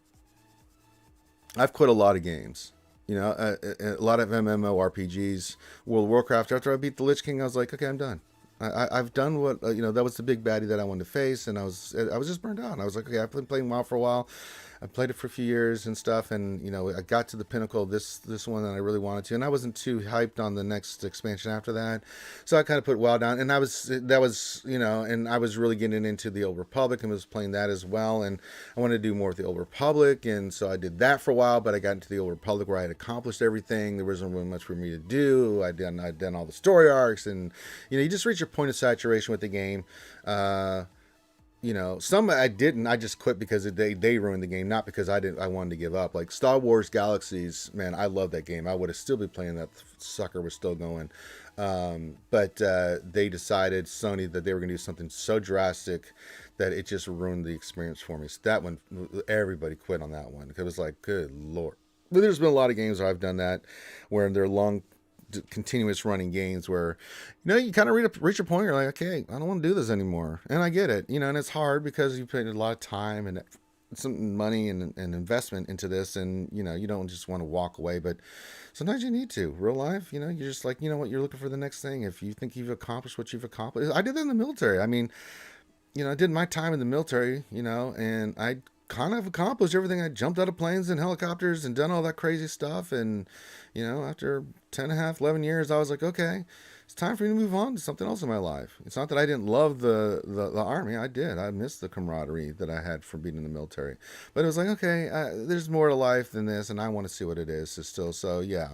quit a lot of games. A lot of MMORPGs, World of Warcraft. After I beat the Lich King, I was like, okay, I'm done. I've done what that was the big baddie that I wanted to face, and I was just burned out. And I was like, okay, I've been playing WoW for a while. I played it for a few years and stuff, and I got to the pinnacle of this one that I really wanted to, and I wasn't too hyped on the next expansion after that, so I kind of put WoW down. And and I was really getting into the Old Republic and was playing that as well, and I wanted to do more with the Old Republic, and so I did that for a while. But I got into the Old Republic where I had accomplished everything. There wasn't really much for me to do. I'd done all the story arcs, and you just reach your point of saturation with the game. Some I didn't. I just quit because they ruined the game, not because I wanted to give up. Like Star Wars Galaxies, man, I love that game. I would have still been playing that sucker was still going. But they decided, Sony, that they were going to do something so drastic that it just ruined the experience for me. So that one, everybody quit on that one because it was like, good Lord. But there's been a lot of games where I've done that, where they're long, continuous running games where you kind of reach a point where you're like, okay, I don't want to do this anymore. And I get it, and it's hard because you put a lot of time and some money and investment into this, and you don't just want to walk away, but sometimes you need to. Real life, you're just like, what, you're looking for the next thing. If you think you've accomplished what you've accomplished, I did that in the military. I mean, I did my time in the military, and I kind of accomplished everything. I jumped out of planes and helicopters and done all that crazy stuff. And, after 10 and a half, 11 years, I was like, okay, it's time for me to move on to something else in my life. It's not that I didn't love the Army. I did. I missed the camaraderie that I had from being in the military. But it was like, okay, there's more to life than this, and I want to see what it is. So yeah.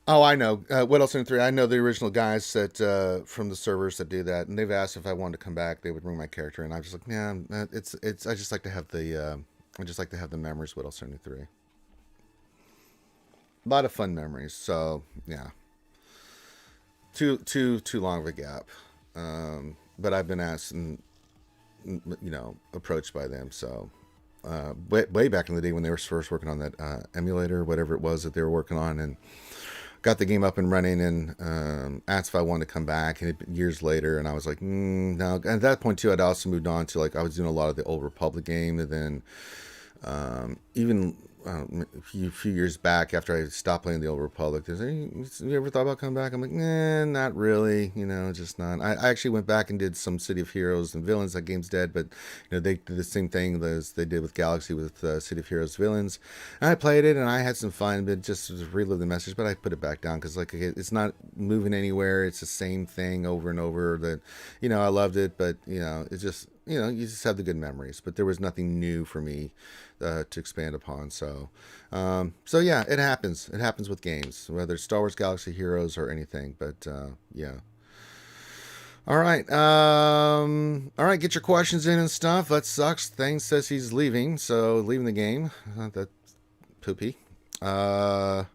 Oh, I know. What else in 3? I know the original guys that from the servers that do that, and they've asked if I wanted to come back, they would bring my character, and I was just like, yeah, it's. I just like to have the memories. What else 73? A lot of fun memories. So yeah, too long of a gap. But I've been asked and approached by them. So way back in the day when they were first working on that emulator, whatever it was that they were working on, and got the game up and running, and asked if I wanted to come back, and years later, and I was like, no. And at that point too, I'd also moved on to, like, I was doing a lot of the Old Republic game, and then even a few years back after I stopped playing the Old Republic. There's you ever thought about coming back? I'm like, nah, not really. Just not. I actually went back and did some City of Heroes and Villains. That game's dead, but they did the same thing as they did with Galaxy with City of Heroes Villains. And I played it and I had some fun, but just relive the message. But I put it back down because like it's not moving anywhere. It's the same thing over and over. That I loved it, but it's just. You just have the good memories, but there was nothing new for me to expand upon. So yeah, it happens. It happens with games, whether it's Star Wars Galaxy Heroes or anything. But yeah. All right. All right. Get your questions in and stuff. That sucks. Thane says he's leaving, so leaving the game. That's poopy. Damn.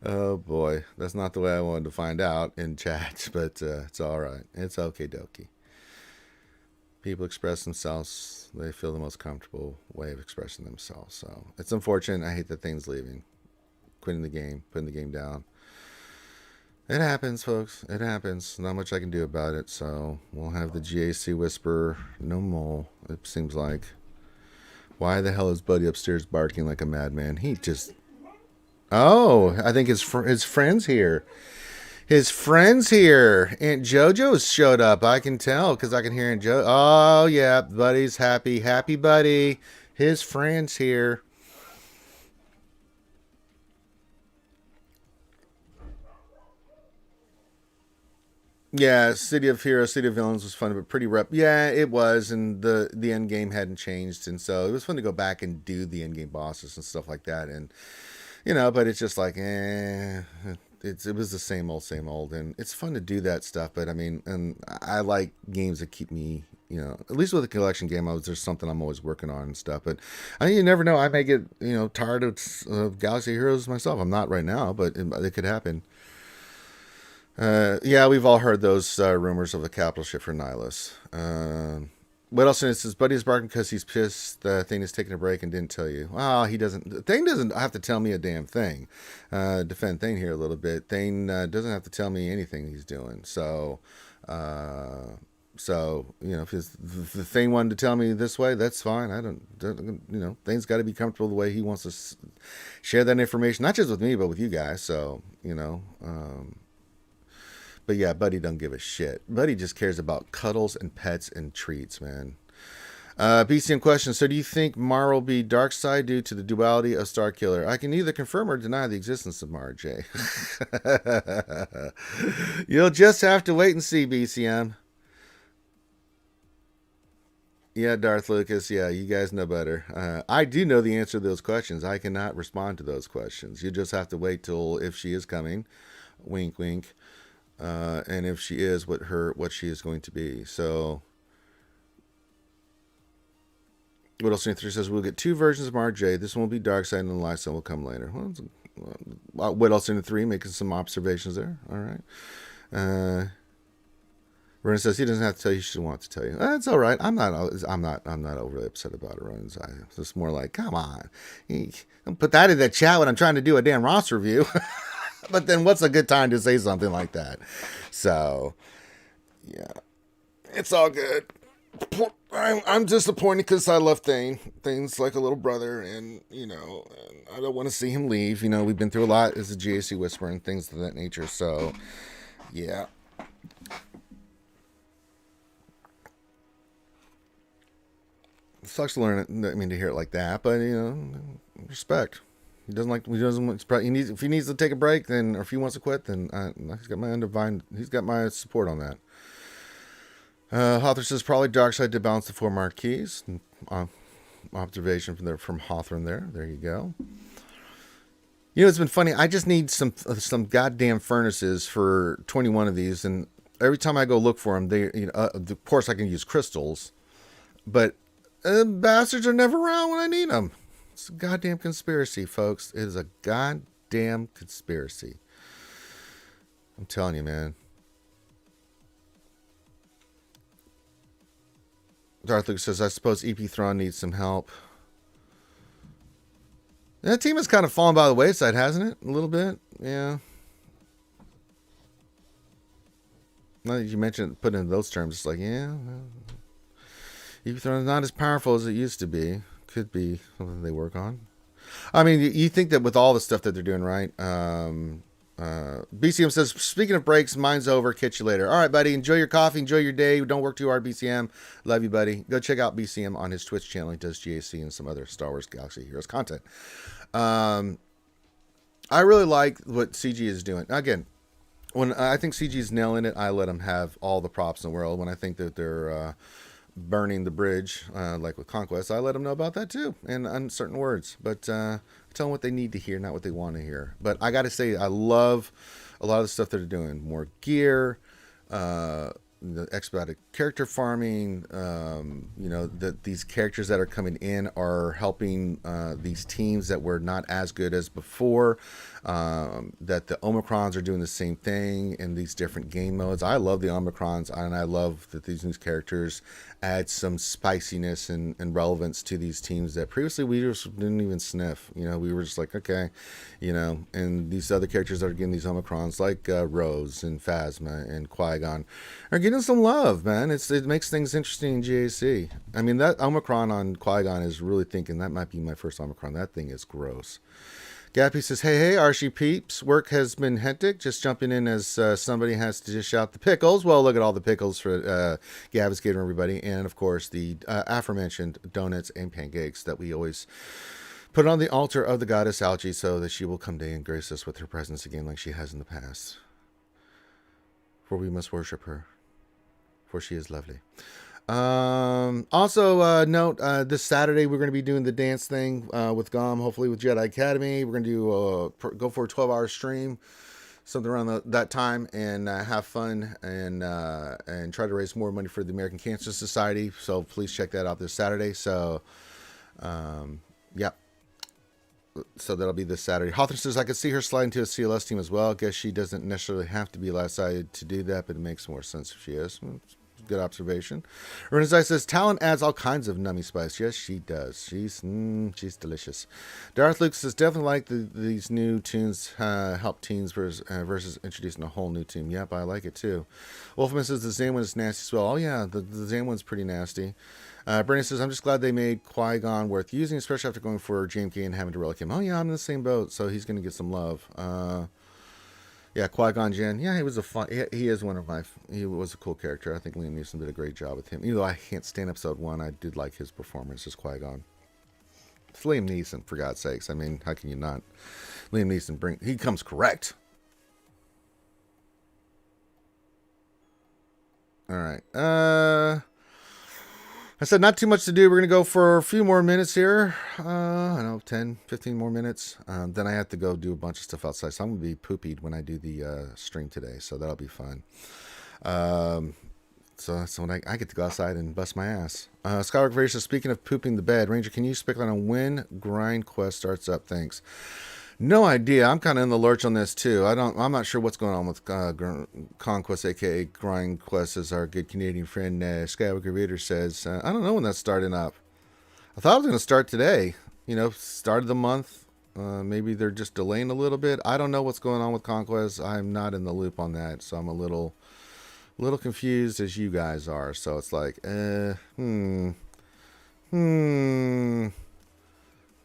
Oh boy, that's not the way I wanted to find out in chat, but it's all right. It's okay, dokie. People express themselves; they feel the most comfortable way of expressing themselves. So it's unfortunate. I hate that Thane's leaving, quitting the game, putting the game down. It happens, folks. It happens. Not much I can do about it. So we'll have the GAC whisper no more. It seems like. Why the hell is Buddy upstairs barking like a madman? He just. Oh, I think his friend's here. His friend's here. Aunt JoJo's showed up. I can tell because I can hear Aunt Jo. Oh, yeah. Buddy's happy. Happy Buddy. His friend's here. Yeah, City of Heroes, City of Villains was fun, but pretty rough. Yeah, it was, and the end game hadn't changed, and so it was fun to go back and do the end game bosses and stuff like that, and but it's just like, it was the same old, and it's fun to do that stuff. But I mean, and I like games that keep me, at least with a collection game, there's something I'm always working on and stuff. But I mean, you never know. I may get, tired of Galaxy Heroes myself. I'm not right now, but it could happen. Yeah, we've all heard those rumors of a capital ship for Nihilus. What else? It says Buddy is barking because he's pissed. Thane is taking a break and didn't tell you. Well, he doesn't. Thane doesn't have to tell me a damn thing. Defend Thane here a little bit. Thane doesn't have to tell me anything he's doing. So, if the Thane wanted to tell me this way, that's fine. I don't. Thane's got to be comfortable the way he wants to share that information, not just with me, but with you guys. So, But yeah, Buddy don't give a shit. Buddy just cares about cuddles and pets and treats, man. BCM question. So do you think Mar will be dark side due to the duality of Starkiller? I can neither confirm or deny the existence of Mar, Jay. You'll just have to wait and see, BCM. Yeah, Darth Lucas. Yeah, you guys know better. I do know the answer to those questions. I cannot respond to those questions. You just have to wait till if she is coming. Wink, wink. And if she is, what she is going to be. So, what else? Three says we'll get two versions of RJ. This one will be Dark Side, and the light side will come later. What else in the three? Making some observations there. All right. Ronan says he doesn't have to tell you. She wants to tell you. That's all right. I'm not overly upset about it, Ronan. It's just more like, come on, don't put that in the chat when I'm trying to do a damn Ross review. But then what's a good time to say something like that? So, yeah. It's all good. I'm disappointed because I love Thane. Thane's like a little brother, and, and I don't want to see him leave. We've been through a lot as a GAC Whisperer and things of that nature. So, yeah. It sucks to learn it, to hear it like that, but, respect. He doesn't like. He doesn't. He needs. If he needs to take a break, then, or if he wants to quit, then he's got my undivided. He's got my support on that. Hawthorne says probably Darkseid to balance the four marquees. Observation from Hawthorne there. There you go. It's been funny. I just need some goddamn furnaces for 21 of these, and every time I go look for them, they. Of course, I can use crystals, but bastards are never around when I need them. It's a goddamn conspiracy, folks. It is a goddamn conspiracy. I'm telling you, man. Darth Luke says, I suppose EP Thrawn needs some help. That team has kind of fallen by the wayside, hasn't it? A little bit? Yeah. Now that you mentioned put in those terms, it's like, yeah. even though it's not as powerful as it used to be. Could be something they work on. I mean, you think that with all the stuff that they're doing, right? BCM says, speaking of breaks, mine's over. Catch you later. All right, buddy. Enjoy your coffee. Enjoy your day. Don't work too hard, BCM. Love you, buddy. Go check out BCM on his Twitch channel. He does GAC and some other Star Wars Galaxy Heroes content. I really like what CG is doing. Again, when I think CG is nailing it, I let them have all the props in the world. When I think that they're burning the bridge, like with Conquest, I let them know about that too, in uncertain words. But tell them what they need to hear, not what they want to hear. But I got to say, I love a lot of the stuff that they're doing. More gear, the expedited character farming. That these characters that are coming in are helping these teams that were not as good as before. That the Omicrons are doing the same thing in these different game modes. I love the Omicrons, and I love that these new characters add some spiciness and relevance to these teams that previously we just didn't even sniff. We were just like, okay, and these other characters that are getting these Omicrons, like Rose and Phasma and Qui-Gon, are getting some love, man. It makes things interesting in GAC. I mean, that Omicron on Qui-Gon is really thinking that might be my first Omicron. That thing is gross. Gappy says, hey, RSG peeps. Work has been hectic. Just jumping in as somebody has to dish out the pickles. Well, look at all the pickles for Gab is giving everybody. And, of course, the aforementioned donuts and pancakes that we always put on the altar of the goddess Algae so that she will come day and grace us with her presence again like she has in the past. For we must worship her, for she is lovely. Also, note, this Saturday we're going to be doing the dance thing with GOM, hopefully with Jedi Academy. We're going to do go for a 12-hour stream, something around that time, and have fun and try to raise more money for the American Cancer Society. So please check that out this Saturday. So, yeah. So that'll be this Saturday. Hawthorne says, I could see her slide into a CLS team as well. I guess she doesn't necessarily have to be last-sided to do that, but it makes more sense if she is. Good observation. Renazai says, Talon adds all kinds of nummy spice. Yes, she does. She's delicious. Darth Luke says, definitely like these new tunes help teens versus introducing a whole new team. Yep, I like it too. Wolfman says, the Zan one is nasty as well. Oh yeah, the Zan one's pretty nasty. Brandon says, I'm just glad they made Qui-Gon worth using, especially after going for JMK and having to relic him. Oh yeah, I'm in the same boat, so he's going to get some love. Yeah, Qui-Gon Jinn. Yeah, he was a fun. He is one of my. He was a cool character. I think Liam Neeson did a great job with him. Even though I can't stand episode 1, I did like his performance as Qui-Gon. It's Liam Neeson, for God's sakes. I mean, how can you not? Liam Neeson he comes correct. All right. I said not too much to do. We're going to go for a few more minutes here. I don't know, 10, 15 more minutes. Then I have to go do a bunch of stuff outside. So I'm going to be poopied when I do the stream today. So that'll be fun. So when I get to go outside and bust my ass. Skywalker Vader says, speaking of pooping the bed, Ranger, can you speculate on when Grind Quest starts up? Thanks. No idea. I'm kind of in the lurch on this too. I'm not sure what's going on with Conquest, aka Grind Quest, as our good Canadian friend Skywalker Reader says. I don't know when that's starting up. I thought it was going to start today. Start of the month. Maybe they're just delaying a little bit. I don't know what's going on with Conquest. I'm not in the loop on that, so I'm a little confused as you guys are. So it's like, wait a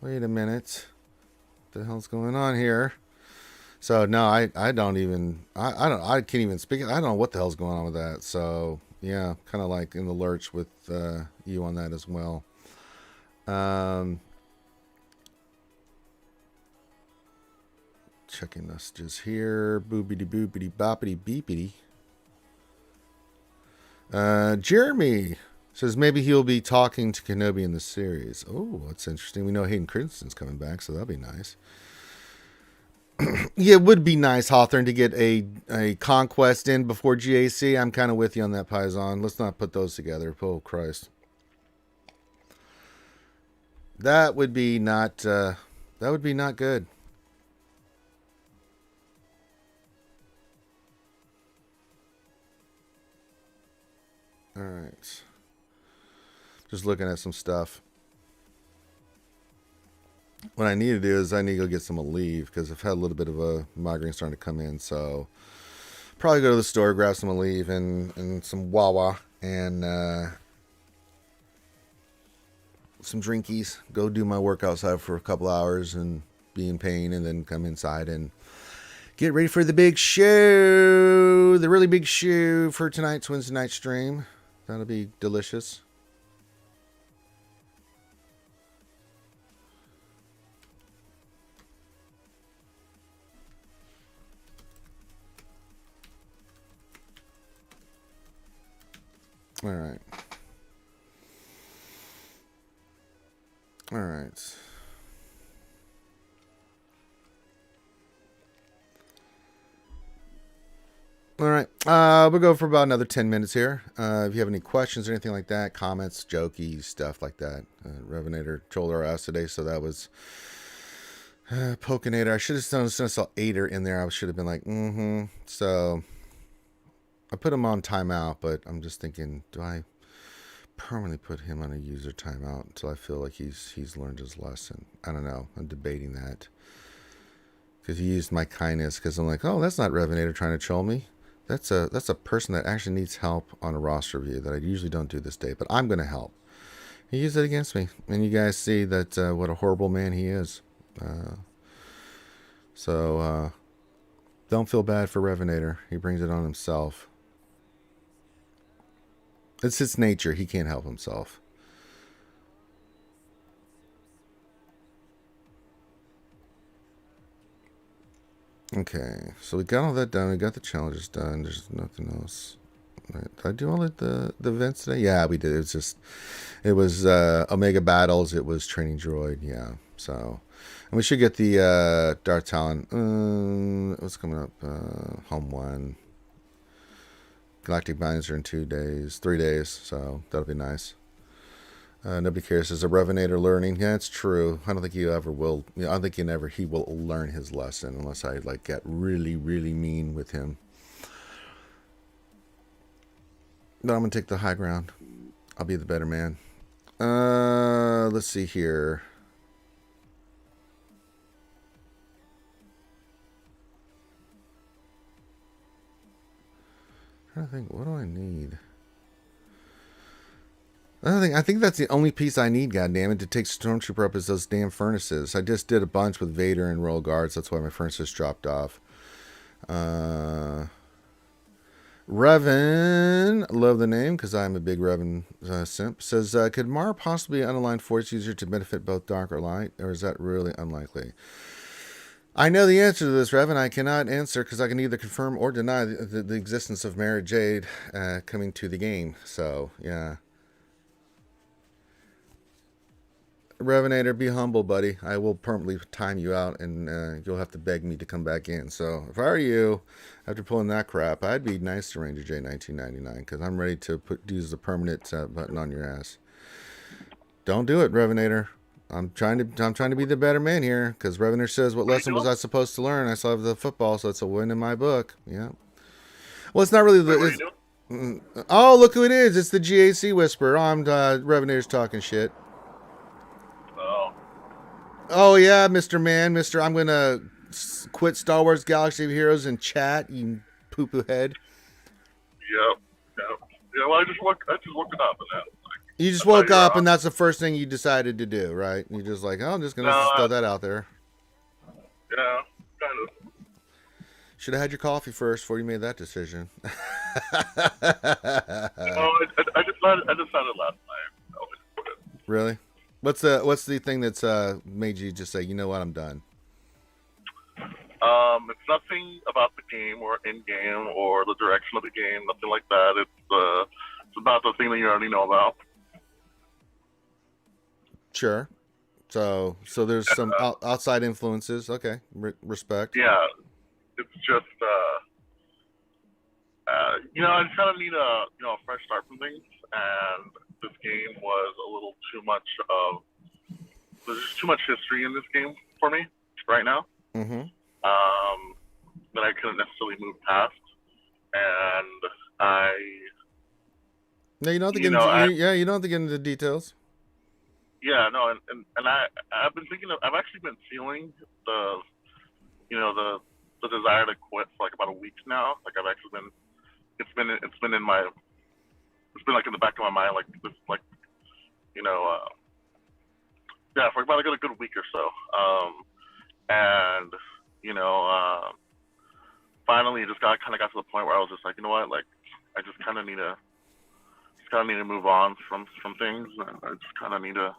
minute. The hell's going on here? So no, I can't even speak. I don't know what the hell's going on with that. So yeah, kind of like in the lurch with you on that as well. Checking messages here. Boobity boopity boppity beepity. Jeremy says maybe he'll be talking to Kenobi in the series. Oh, that's interesting. We know Hayden Christensen's coming back, so that'll be nice. Yeah, it would be nice, Hawthorne, to get a Conquest in before GAC. I'm kind of with you on that, Paisan. Let's not put those together. Oh, Christ. That would be not good. All right. Just looking at some stuff. What I need to do is I need to go get some Aleve because I've had a little bit of a migraine starting to come in. So probably go to the store, grab some Aleve and some Wawa and some drinkies, go do my work outside for a couple hours and be in pain, and then come inside and get ready for the big show, the really big show for tonight's Wednesday night stream. That'll be delicious. All right. All right. All right. We'll go for about another 10 minutes here. If you have any questions or anything like that, comments, jokey stuff like that. Revenator trolled our ass today, so that was Pokinator. I should have done saw Ader in there. I should have been like, So I put him on timeout, but I'm just thinking, do I permanently put him on a user timeout until I feel like he's learned his lesson? I don't know. I'm debating that. Because he used my kindness, because I'm like, oh, that's not Revenator trying to troll me. That's a person that actually needs help on a roster review that I usually don't do this day, but I'm going to help. He used it against me, and you guys see that what a horrible man he is. So don't feel bad for Revenator. He brings it on himself. It's his nature. He can't help himself. Okay, so we got all that done. We got the challenges done. There's nothing else. Did I do all of the events today? Yeah, we did. It was Omega Battles. It was Training Droid. Yeah, so. And we should get the Darth Talon. What's coming up? Home 1. Galactic Binders are in 3 days. So that'll be nice. Nobody cares. Is a Revenator learning? Yeah, it's true. I don't think he ever will. I don't think he will learn his lesson unless I get really, really mean with him. But I'm gonna take the high ground. I'll be the better man. Let's see here. I'm trying to think. What do I need? I think that's the only piece I need, goddammit, to take Stormtrooper up is those damn furnaces. I just did a bunch with Vader and Royal Guards. That's why my furnaces dropped off. Revan, love the name because I'm a big Revan simp, says, could Mara possibly be an unaligned Force user to benefit both dark or light, or is that really unlikely? I know the answer to this, Revan. I cannot answer because I can either confirm or deny the existence of Mara Jade coming to the game. So, yeah. Revenator, be humble, buddy. I will permanently time you out, and you'll have to beg me to come back in. So, if I were you, after pulling that crap, I'd be nice to Ranger J 1999 because I'm ready to use the permanent button on your ass. Don't do it, Revenator. I'm trying to be the better man here because Revenator says, "What lesson was I supposed to learn?" I still have the football, so it's a win in my book. Yeah. Well, it's not really the. Oh, look who it is! It's the GAC Whisperer. I'm Revenator's talking shit. Oh yeah, Mr. Man, I'm gonna quit Star Wars Galaxy of Heroes and chat, you poo-poo head. Yep. Yeah, well, I just woke up and that. You just woke up and that's the first thing you decided to do, right? You're just like, oh, I'm just gonna throw that out there. Yeah, kind of. Should have had your coffee first before you made that decision. No, I decided last night. Really? What's the thing that's made you just say, you know what, I'm done? It's nothing about the game or in game or the direction of the game, nothing like that. It's about the thing that you already know about. Sure. So there's some outside influences. Okay, respect. Yeah, it's just I just kind of need a fresh start from things, and this game was a little too much of. There's just too much history in this game for me right now. Mm-hmm. That I couldn't necessarily move past, and I. No, you don't have to get into. You don't have to get into details. Yeah, no, and I've been thinking I've actually been feeling the desire to quit for like about a week now. Like I've actually been, it's been like in the back of my mind, like this, like yeah, for about a good week or so. And you know, finally, it just kind of got to the point where I was just like, you know what, like, I just kind of need to move on from things. And I just kind of need a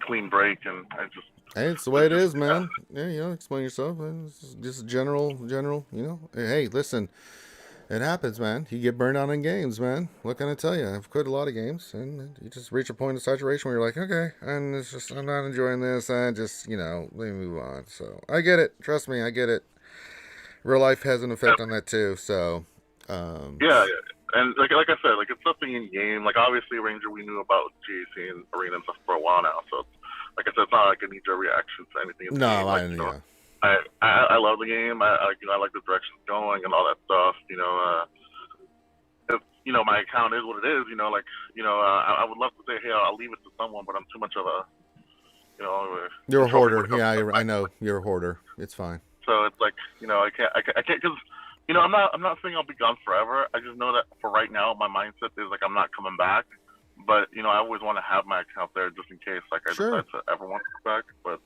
clean break, and I just. Hey, it's the way it is, man. Yeah, explain yourself. It's just general, Hey, listen, it happens, man. You get burned out in games, man. What can I tell you? I've quit a lot of games, and you just reach a point of saturation where you're like, okay, and it's just, I'm not enjoying this. I just, let me move on. So I get it. Trust me, I get it. Real life has an effect on that too. So, Yeah, and like I said, like it's nothing in game. Like obviously, Ranger, we knew about GAC and Arena and stuff for a while now. So, like I said, it's not like a knee-jerk reaction to anything in the game. no, Like, yeah. I love the game. I like the direction it's going and all that stuff. If, my account is what it is. I would love to say, hey, I'll leave it to someone, but I'm too much of a, You're a hoarder. Yeah, I know. You're a hoarder. It's fine. So it's like, I can't, because, I'm not saying I'll be gone forever. I just know that for right now, my mindset is like I'm not coming back. But I always want to have my account there just in case, like I decide to ever want to come back. But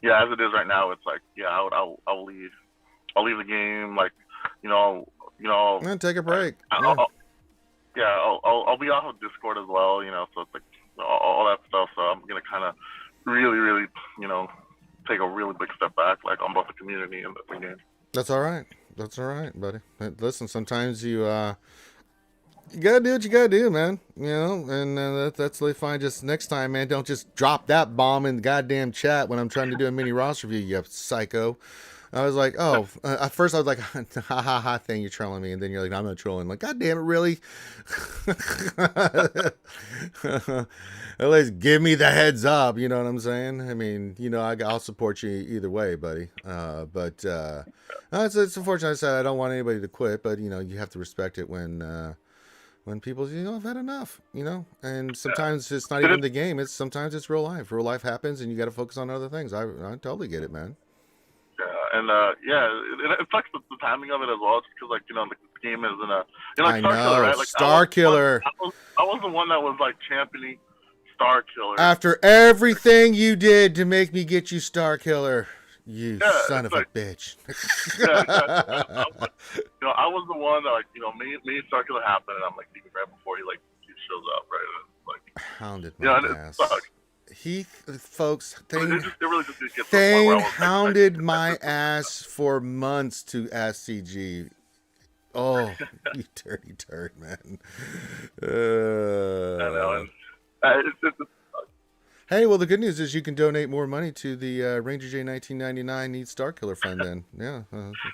yeah, as it is right now, it's like, yeah, I'll leave. I'll leave the game, like, And take a break. I'll be off of Discord as well, so it's like all that stuff. So I'm gonna kind of really, really, take a really big step back, like on both the community and the game. That's all right. That's all right, buddy. Listen, sometimes you gotta do what you gotta do, man. And that's really fine. Just next time, man, don't just drop that bomb in the goddamn chat when I'm trying to do a mini roster review, you psycho. I was like, oh, at first I was like, ha ha ha thing, you're trolling me. And then you're like, no, I'm not trolling. Like, God damn it, really? At least give me the heads up. You know what I'm saying? I mean, I'll support you either way, buddy. But it's unfortunate. I said I don't want anybody to quit, but, you have to respect it when people, have had enough, and sometimes it's not even the game. Sometimes it's real life. Real life happens and you got to focus on other things. I totally get it, man. Yeah, and it sucks the timing of it as well, just because the game isn't a I Star know Killer, right? Like Star Killer. I was the one that was like championing Star Killer after everything you did to make me get you Star Killer. You son of a bitch. I was the one that made Star Killer happen, and I'm like leaving right before he shows up, right? And it's like hounded my ass. Folks, Thane hounded my ass for months to ask CG. Oh, you dirty turd, man. I know. Hey, well, the good news is you can donate more money to the Ranger J 1999 Needs Star Killer Fund. Then,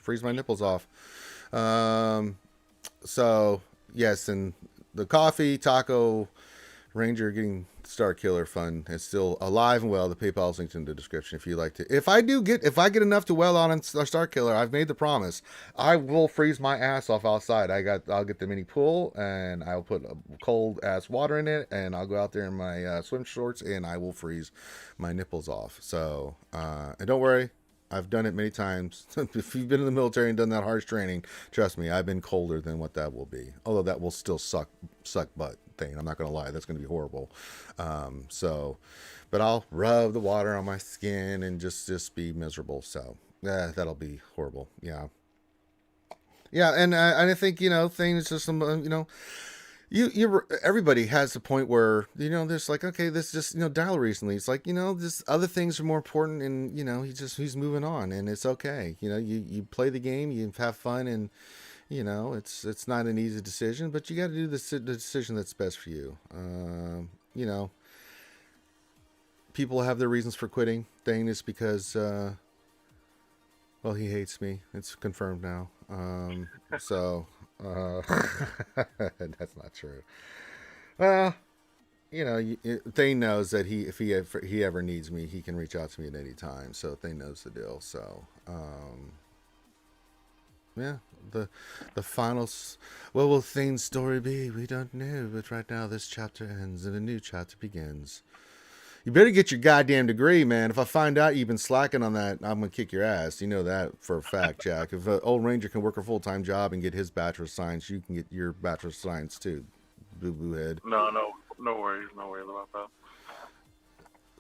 freeze my nipples off. So yes, and the coffee taco Ranger getting Star Killer Fund is still alive and well. The PayPal's linked in the description if you like to. If I get enough to well on Star Killer, I've made the promise. I will freeze my ass off outside. I'll get the mini pool and I'll put cold ass water in it and I'll go out there in my swim shorts and I will freeze my nipples off. So and don't worry, I've done it many times. If you've been in the military and done that harsh training, trust me, I've been colder than what that will be. Although that will still suck butt. Thing. I'm not going to lie. That's going to be horrible. But I'll rub the water on my skin and just be miserable. So that'll be horrible. Yeah. And I think, things just some, everybody has a point where, there's like, okay, this just, dial recently. It's like, this other things are more important and, he's moving on and it's okay. You play the game, you have fun and, it's not an easy decision, but you got to do the decision that's best for you. People have their reasons for quitting. Thing is because, he hates me. It's confirmed now. That's not true. Well, Thane knows that if he ever needs me, he can reach out to me at any time. So Thane knows the deal. So, yeah, the final. What will Thane's story be? We don't know. But right now, this chapter ends and a new chapter begins. You better get your goddamn degree, man. If I find out you've been slacking on that, I'm gonna kick your ass. You know that for a fact, Jack. If an old Ranger can work a full-time job and get his Bachelor of Science, you can get your Bachelor of Science too. Boo boo head. No worries about that.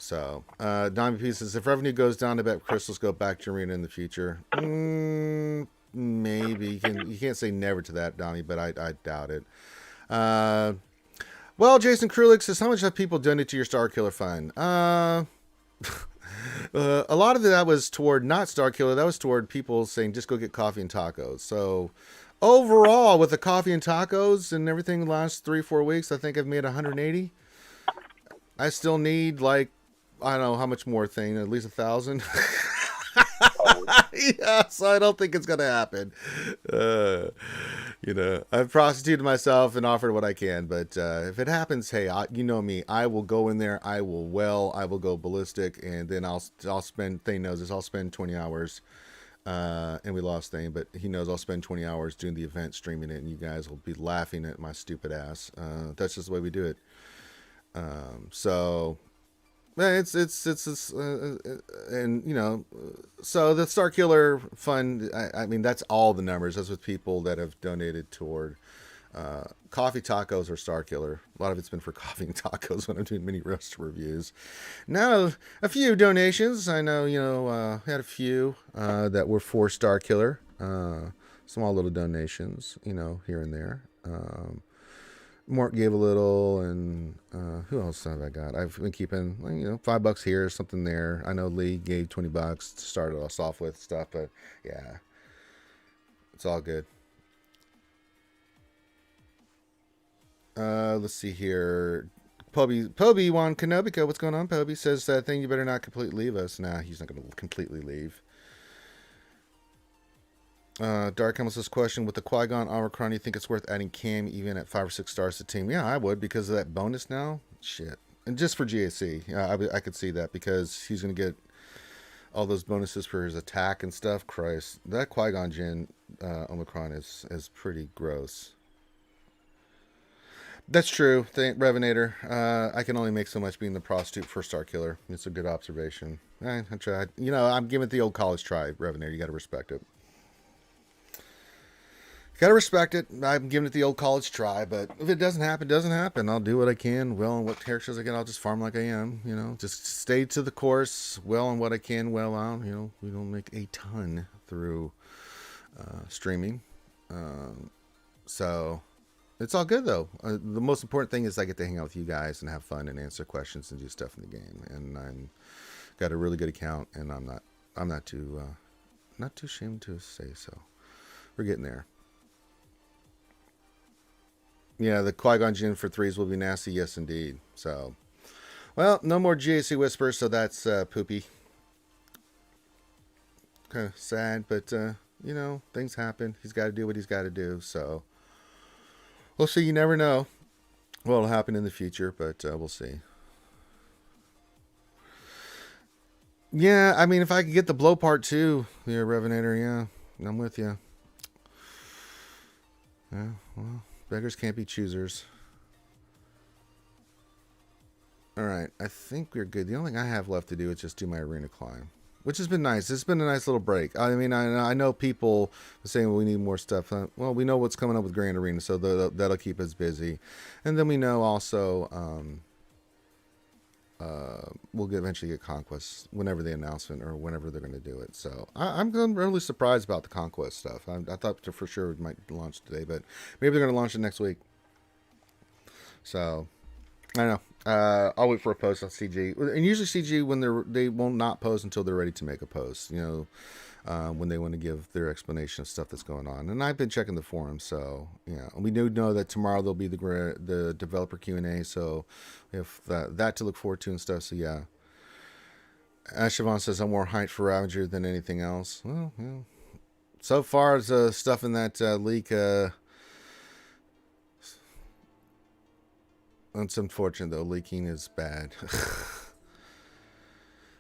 So, Dime P says, if revenue goes down, I bet crystals go back to arena in the future. Maybe you can't say never to that, Donnie, but I doubt it. Well, Jason Krulik says, how much have people donated to your Star Killer Fund? A lot of that was toward not Star Killer. That was toward people saying just go get coffee and tacos. So overall, with the coffee and tacos and everything the last 3-4 weeks, I think I've made 180. I still need like, I don't know how much more thing, at least 1,000. Yeah, so I don't think it's gonna happen. I've prostituted myself and offered what I can, but if it happens, hey, you know me, I will go in there, I will go ballistic, and then I'll spend. Thane knows this. I'll spend 20 hours, and we lost Thane, but he knows I'll spend 20 hours doing the event, streaming it, and you guys will be laughing at my stupid ass. That's just the way we do it. So. It's and so the Star Killer Fund, I mean, that's all the numbers. That's with people that have donated toward coffee, tacos, or Star Killer. A lot of it's been for coffee and tacos when I'm doing mini roast reviews. Now, a few donations. I know, had a few that were for Star Killer. Small little donations, here and there. Mort gave a little, and who else have I got? I've been keeping, $5 here, something there. I know Lee gave $20 to start us off with stuff, but yeah, it's all good. Let's see here. Poby Juan Kanobika, what's going on? Poby says, "Thing, you better not completely leave us." Nah, he's not going to completely leave. Dark Hamilton's question, with the Qui-Gon Omicron, you think it's worth adding Cam even at 5 or 6 stars to team? Yeah, I would, because of that bonus now. Shit. And just for GAC, I could see that, because he's going to get all those bonuses for his attack and stuff. Christ, that Qui-Gon Jinn Omicron is pretty gross. That's true, Revenator. I can only make so much being the prostitute for Star Killer. It's a good observation. I tried. I'm giving it the old college try, Revenator. You got to respect it. Gotta respect it. I'm giving it the old college try, but if it doesn't happen, it doesn't happen. I'll do what I can. Well, and what characters I get, I'll just farm like I am. Just stay to the course. Well, on what I can. Well, out. We don't make a ton through streaming, so it's all good though. The most important thing is I get to hang out with you guys and have fun and answer questions and do stuff in the game. And I'm got a really good account, and I'm not too ashamed to say so. We're getting there. Yeah, the Qui-Gon Jinn for 3s will be nasty. Yes, indeed. So, well, no more GAC whispers, so that's poopy. Kind of sad, but, things happen. He's got to do what he's got to do, so. We'll see. You never know what will happen in the future, but we'll see. Yeah, I mean, if I could get the blow part too, the Revenator, yeah, I'm with you. Yeah, well. Beggars can't be choosers. Alright, I think we're good. The only thing I have left to do is just do my arena climb, which has been nice. It's been a nice little break. I mean, I know people are saying, well, we need more stuff. Well, we know what's coming up with Grand Arena, so that'll keep us busy. And then we know also we'll eventually get Conquest whenever the announcement or whenever they're going to do it. So I'm really surprised about the Conquest stuff. I thought for sure it might launch today, but maybe they're going to launch it next week. So I don't know. I'll wait for a post on CG. And usually CG, when they will not post until they're ready to make a post. When they want to give their explanation of stuff that's going on. And I've been checking the forums, so yeah. We do know that tomorrow there'll be the developer Q&A, so we have that to look forward to and stuff. So yeah. Siobhan says, I'm more hyped for Ravager than anything else. Well, yeah. So far as stuff in that leak, it's unfortunate though. Leaking is bad.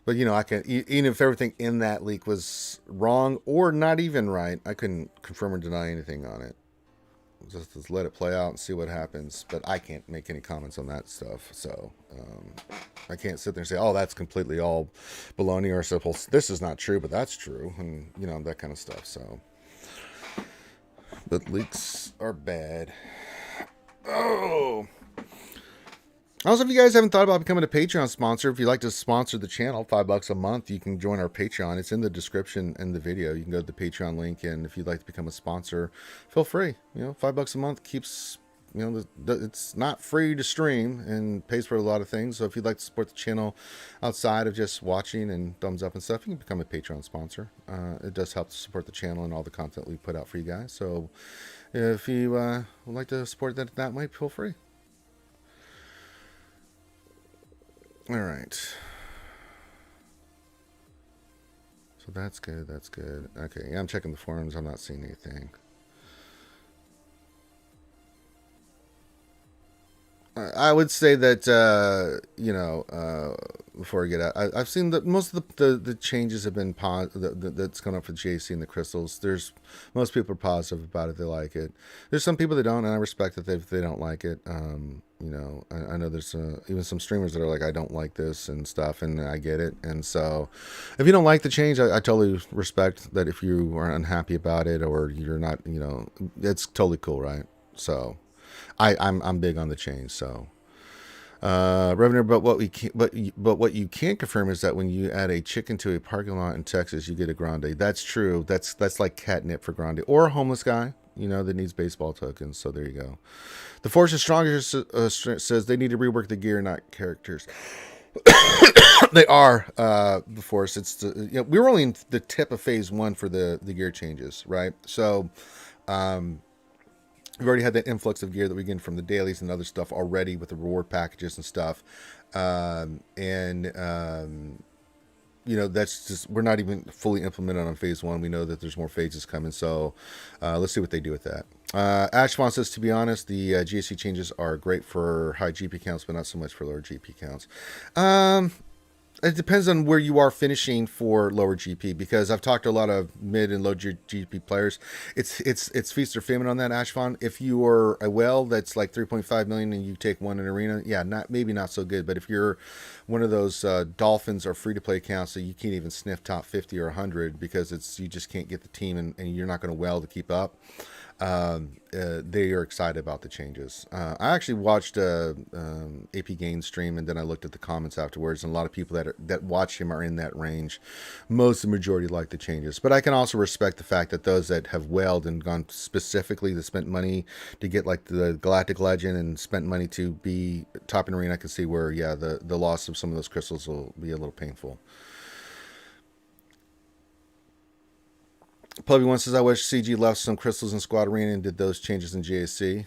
But I can, even if everything in that leak was wrong or not even right, I couldn't confirm or deny anything on it. Just let it play out and see what happens. But I can't make any comments on that stuff. So I can't sit there and say, oh, that's completely all baloney, or simple. This is not true, but that's true. And, that kind of stuff. So, but leaks are bad. Oh, Also, if you guys haven't thought about becoming a Patreon sponsor, if you'd like to sponsor the channel, $5 a month, you can join our Patreon. It's in the description in the video. You can go to the Patreon link, and if you'd like to become a sponsor, feel free. You know, $5 a month keeps, you know, it's not free to stream and pays for a lot of things. So if you'd like to support the channel outside of just watching and thumbs up and stuff, you can become a Patreon sponsor. It does help to support the channel and all the content we put out for you guys. So if you would like to support that way, feel free. All right. So that's good. That's good. Okay. Yeah, I'm checking the forums. I'm not seeing anything. I would say that before I get out, I've seen that most of the changes have been that's gone up for the JC and the crystals. There's most people are positive about it. They like it. There's some people that don't, and I respect that they don't like it. I know there's even some streamers that are like, I don't like this and stuff, and I get it. And so, if you don't like the change, I totally respect that. If you are unhappy about it or you're not, it's totally cool, right? So. I'm big on the change, so revenue. But what you can't confirm is that when you add a chicken to a parking lot in Texas, you get a grande. That's true. That's like catnip for grande or a homeless guy, that needs baseball tokens. So there you go. The Force is Stronger says they need to rework the gear, not characters. They are the Force. It's we were only in the tip of phase 1 for the gear changes, right? So. We've already had that influx of gear that we get from the dailies and other stuff already with the reward packages and stuff. That's just, we're not even fully implemented on phase 1. We know that there's more phases coming. So let's see what they do with that. Ashvon says, to be honest, the GSC changes are great for high GP counts, but not so much for lower GP counts. It depends on where you are finishing for lower GP, because I've talked to a lot of mid and low GP players. It's feast or famine on that, Ashvon. If you are a whale that's like 3.5 million and you take one in arena, yeah, maybe not so good. But if you're one of those Dolphins or free to play accounts that you can't even sniff top 50 or 100 because you just can't get the team and you're not going to whale to keep up. They are excited about the changes. I actually watched AP Gaines stream, and then I looked at the comments afterwards, and a lot of people that watch him are in that range. Most of the majority like the changes, but I can also respect the fact that those that have whaled and gone specifically that spent money to get like the Galactic Legend and spent money to be top in arena, I can see where the loss of some of those crystals will be a little painful. Plubby one says, I wish CG left some crystals in Squad Arena and did those changes in JSC.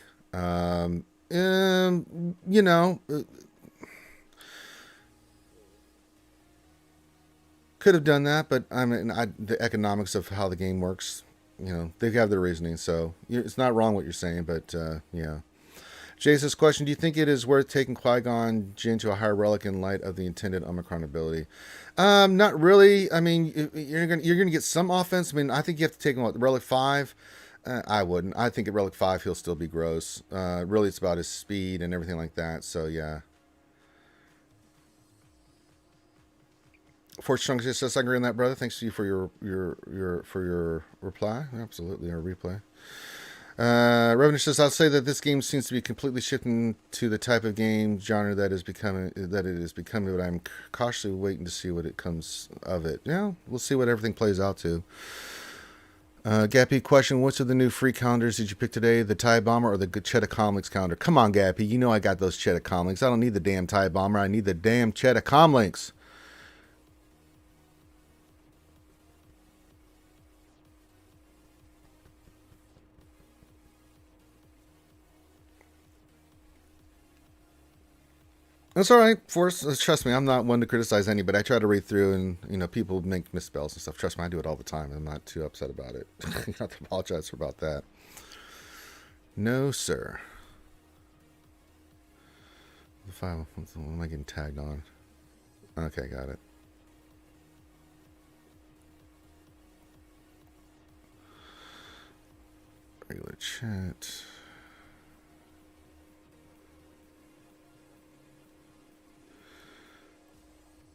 Could have done that, but I mean, the economics of how the game works, they have their reasoning. So it's not wrong what you're saying, but yeah. Jason's question: do you think it is worth taking Qui-Gon Jinn to a higher relic in light of the intended Omicron ability? Not really. I mean, you're gonna get some offense. I mean, I think you have to take him Relic 5. I wouldn't. I think at Relic 5 he'll still be gross. Really, it's about his speed and everything like that. So yeah. Fortune Strong says, I agree on that, brother. Thanks to you for your reply. Absolutely, our replay. Revenue says, I'll say that this game seems to be completely shifting to the type of game genre that it is becoming, but I'm cautiously waiting to see what it comes of it. Yeah, we'll see what everything plays out to. Gappy question, which of the new free calendars did you pick today? The TIE Bomber or the Cheddar Comlinks calendar? Come on, Gappy, you know I got those Cheddar Comlinks. I don't need the damn TIE Bomber. I need the damn Cheddar Comlinks. That's all right, Force. Trust me, I'm not one to criticize anybody. I try to read through, and people make misspells and stuff. Trust me, I do it all the time. I'm not too upset about it. You have to apologize about that. No, sir. The file. What am I getting tagged on? Okay, got it. Regular chat.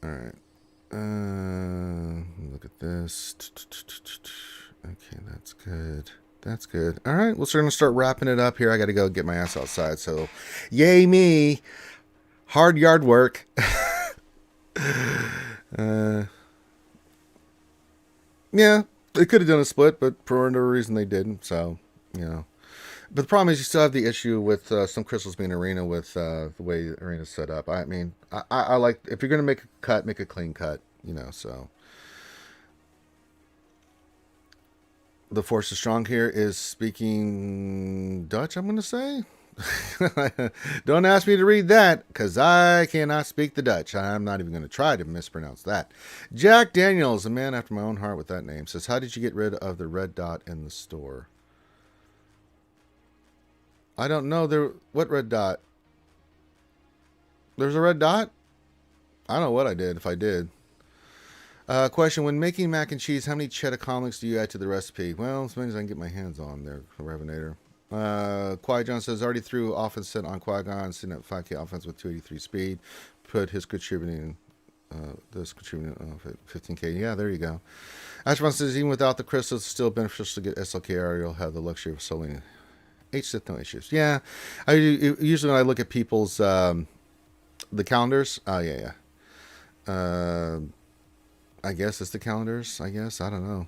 All right. Look at this. Okay, that's good. That's good. All right, we're going to start wrapping it up here. I got to go get my ass outside. So, yay me. Hard yard work. uh, yeah, they could have done a split, but for whatever reason they didn't. So, you know. But the problem is you still have the issue with some crystals being arena with the way the arena's set up. I mean, I like, if you're going to make a cut, make a clean cut, you know, so. The force is strong here is speaking Dutch, I'm going to say. Don't ask me to read that because I cannot speak the Dutch. I'm not even going to try to mispronounce that. Jack Daniels, a man after my own heart with that name, says, how did you get rid of the red dot in the store? I don't know. What red dot? There's a red dot? I don't know what I did, if I did. Question, when making mac and cheese, how many cheddar comics do you add to the recipe? Well, as many as I can get my hands on there, Revenator. Qui-Gon says, already threw offense set on Qui-Gon, sitting at 5K offense with 283 speed. Put his contributing, this contributing 15K. Yeah, there you go. Ashbon says, even without the crystals, it's still beneficial to get SLK area. You'll have the luxury of soloing H-Sith, no issues. Yeah, usually when I look at people's, the calendars, oh, yeah. I guess it's the calendars, I guess. I don't know.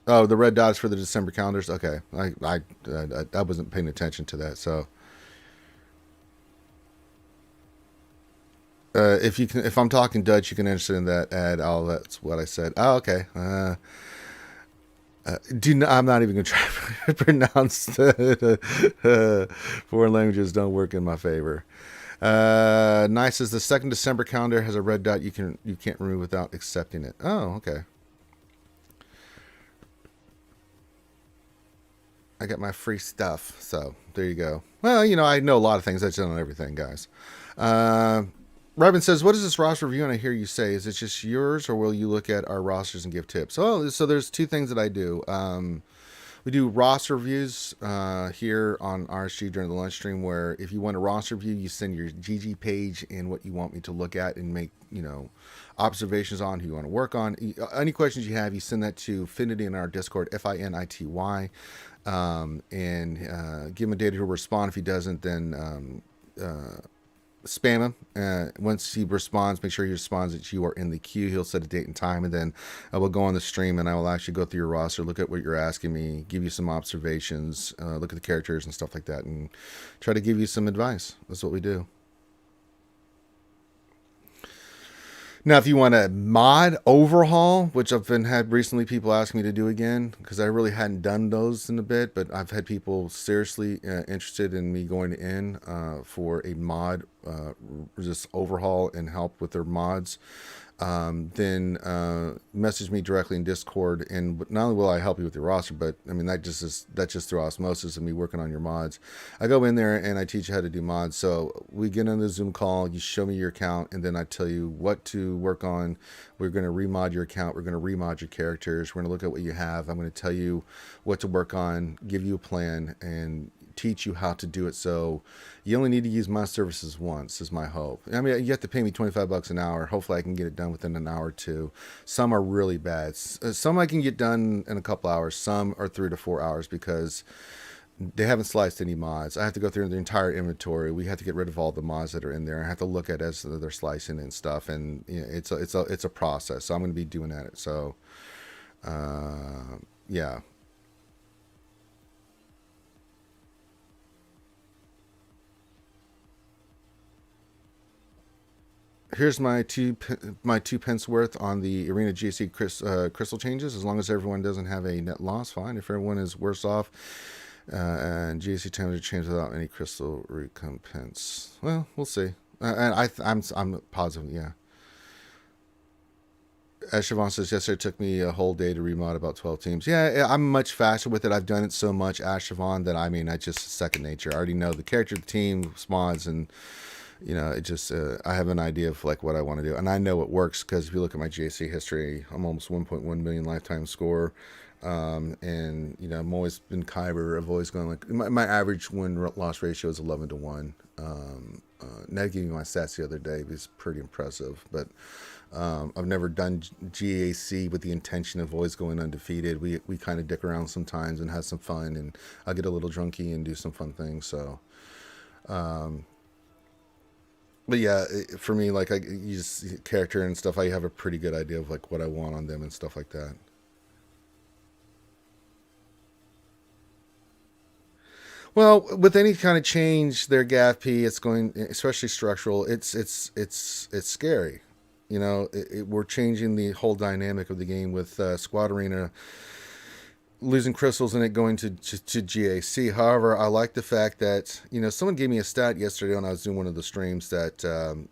Oh, the red dots for the December calendars. Okay, I wasn't paying attention to that. So, if I'm talking Dutch, you can understand that ad. Oh, that's what I said. Oh, okay. I'm not even gonna try to pronounce the foreign languages. Don't work in my favor. Nice as the second December calendar has a red dot you can't remove without accepting it. Oh, okay. I got my free stuff, so there you go. Well, you know, I know a lot of things. I just don't know everything, guys. Robin says, what is this roster review? And I hear you say, is it just yours, or will you look at our rosters and give tips? Oh, so there's two things that I do. We do roster reviews here on RSG during the lunch stream, where if you want a roster review, you send your GG page and what you want me to look at and make, you know, observations on, who you want to work on. Any questions you have, you send that to Finity in our Discord, FINITY, and give him a day to respond. If he doesn't, then spam him. Once he responds, make sure he responds that you are in the queue. He'll set a date and time, and then I will go on the stream and I will actually go through your roster, look at what you're asking me, give you some observations, look at the characters and stuff like that, and try to give you some advice. That's what we do. Now, if you want a mod overhaul, which I've had recently people ask me to do again, because I really hadn't done those in a bit, but I've had people seriously interested in me going in for a mod, just overhaul and help with their mods. Then message me directly in Discord, and not only will I help you with your roster, but I mean that's just through osmosis and me working on your mods. I go in there and I teach you how to do mods. So we get on the Zoom call, you show me your account, and then I tell you what to work on. We're going to remod your account. We're going to remod your characters. We're going to look at what you have. I'm going to tell you what to work on, give you a plan, and teach you how to do it. So you only need to use my services once, is my hope. I mean, you have to pay me $25 an hour. Hopefully I can get it done within an hour or two. Some are really bad. Some I can get done in a couple hours. Some are 3 to 4 hours because they haven't sliced any mods. I have to go through the entire inventory. We have to get rid of all the mods that are in there. I have to look at as they're slicing and stuff, and you know, it's a process. So I'm going to be doing that. So yeah. Here's my two pence worth on the Arena GC crystal changes. As long as everyone doesn't have a net loss, fine. If everyone is worse off, and GC times are changed without any crystal recompense, well, we'll see. And I'm positive, yeah. As Siobhan says, yesterday it took me a whole day to remod about 12 teams. Yeah, I'm much faster with it. I've done it so much, Ash Siobhan, that I mean, I just second nature. I already know the character, the team, mods, and you know, it just I have an idea of like what I want to do, and I know it works because if you look at my GAC history, I'm almost 1.1 million lifetime score, and you know, I'm always been Kyber. I've always gone like my average win-loss ratio is 11 to 1. Ned gave me my stats the other day. It was pretty impressive, but I've never done GAC with the intention of always going undefeated. We kind of dick around sometimes and have some fun, and I'll get a little drunky and do some fun things. So But yeah, for me, like I use character and stuff, I have a pretty good idea of like what I want on them and stuff like that. Well, with any kind of change, their GAFP, it's going, especially structural. It's scary. You know, we're changing the whole dynamic of the game with Squad Arena losing crystals and it going to GAC. However, I like the fact that, someone gave me a stat yesterday when I was doing one of the streams that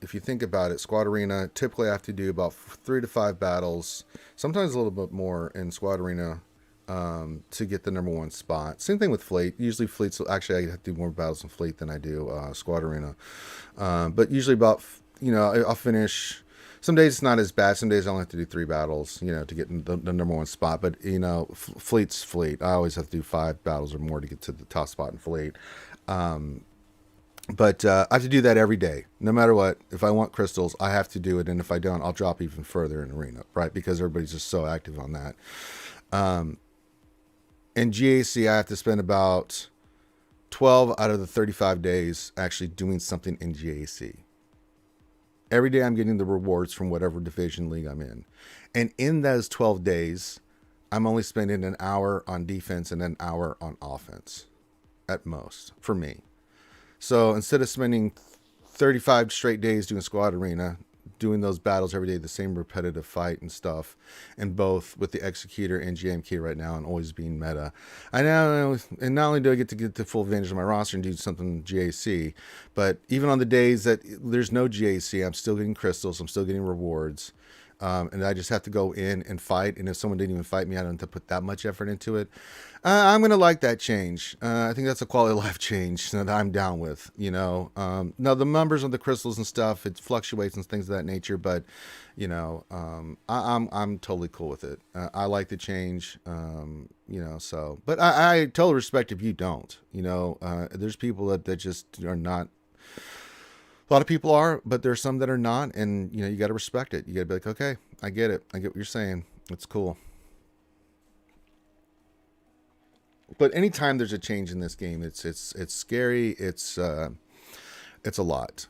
if you think about it, Squad Arena typically I have to do about 3 to 5 battles, sometimes a little bit more in Squad Arena to get the number 1 spot. Same thing with Fleet. Usually Fleet's, actually I have to do more battles in Fleet than I do Squad Arena. But usually about, I'll finish. Some days it's not as bad. Some days I only have to do 3 battles, to get the number 1 spot. But, Fleet's Fleet. I always have to do 5 battles or more to get to the top spot in Fleet. But I have to do that every day. No matter what, if I want crystals, I have to do it. And if I don't, I'll drop even further in Arena, right? Because everybody's just so active on that. In GAC, I have to spend about 12 out of the 35 days actually doing something in GAC. Every day I'm getting the rewards from whatever division league I'm in. And in those 12 days, I'm only spending an hour on defense and an hour on offense at most for me. So instead of spending 35 straight days doing Squad Arena, doing those battles every day, the same repetitive fight and stuff, and both with the Executor and GMK right now and always being meta. I now, and not only do I get to get the full advantage of my roster and do something GAC, but even on the days that there's no GAC, I'm still getting crystals, I'm still getting rewards. And I just have to go in and fight. And if someone didn't even fight me, I don't have to put that much effort into it. I'm going to like that change. I think that's a quality of life change that I'm down with, Now, the numbers of the crystals and stuff, it fluctuates and things of that nature. But, I'm totally cool with it. I like the change, so. But I totally respect if you don't. There's people that just are not. A lot of people are, but there's some that are not, and you got to respect it. You got to be like, okay, I get it. I get what you're saying. It's cool. But anytime there's a change in this game, it's scary. It's a lot.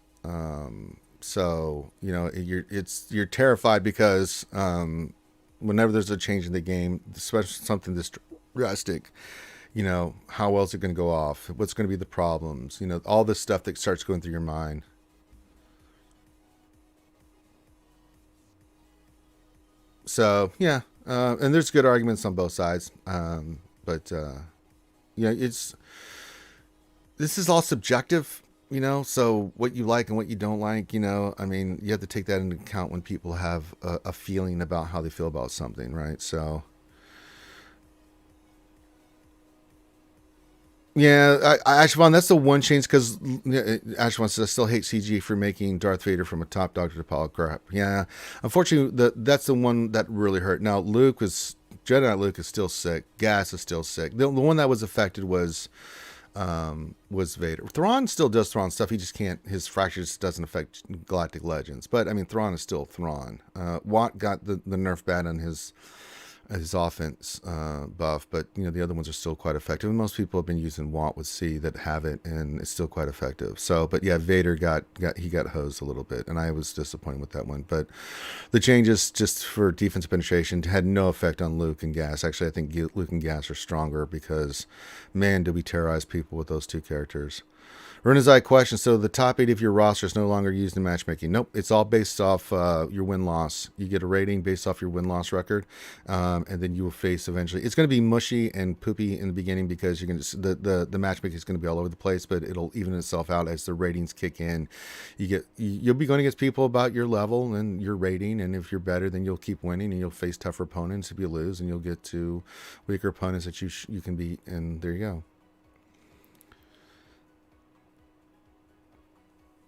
So you're terrified because whenever there's a change in the game, especially something this drastic, how well is it going to go off? What's going to be the problems? All this stuff that starts going through your mind. So yeah, and there's good arguments on both sides, but it's this is all subjective, So what you like and what you don't like, I mean, you have to take that into account when people have a feeling about how they feel about something, right? So. Yeah, Ashvan, that's the one change because Ashvan says I still hate CG for making Darth Vader from a top dog to Paul crap. Yeah, unfortunately, that's the one that really hurt. Now, Jedi Luke is still sick. Gas is still sick. The one that was affected was Vader. Thrawn still does Thrawn stuff. He just can't. His fractures doesn't affect Galactic Legends. But I mean, Thrawn is still Thrawn. Watt got the nerf ban on his offense buff, but the other ones are still quite effective. And most people have been using Watt with C that have it, and it's still quite effective. So, but yeah, Vader got hosed a little bit, and I was disappointed with that one. But the changes just for defense penetration had no effect on Luke and Gas. Actually, I think Luke and Gas are stronger because, man, did we terrorize people with those 2 characters. Renazai question, so the top 8 of your roster is no longer used in matchmaking. Nope, it's all based off your win-loss. You get a rating based off your win-loss record, and then you will face eventually. It's going to be mushy and poopy in the beginning because you're going to the matchmaking is going to be all over the place, but it'll even itself out as the ratings kick in. You'll be going against people about your level and your rating, and if you're better, then you'll keep winning, and you'll face tougher opponents if you lose, and you'll get to weaker opponents that you can beat, and there you go.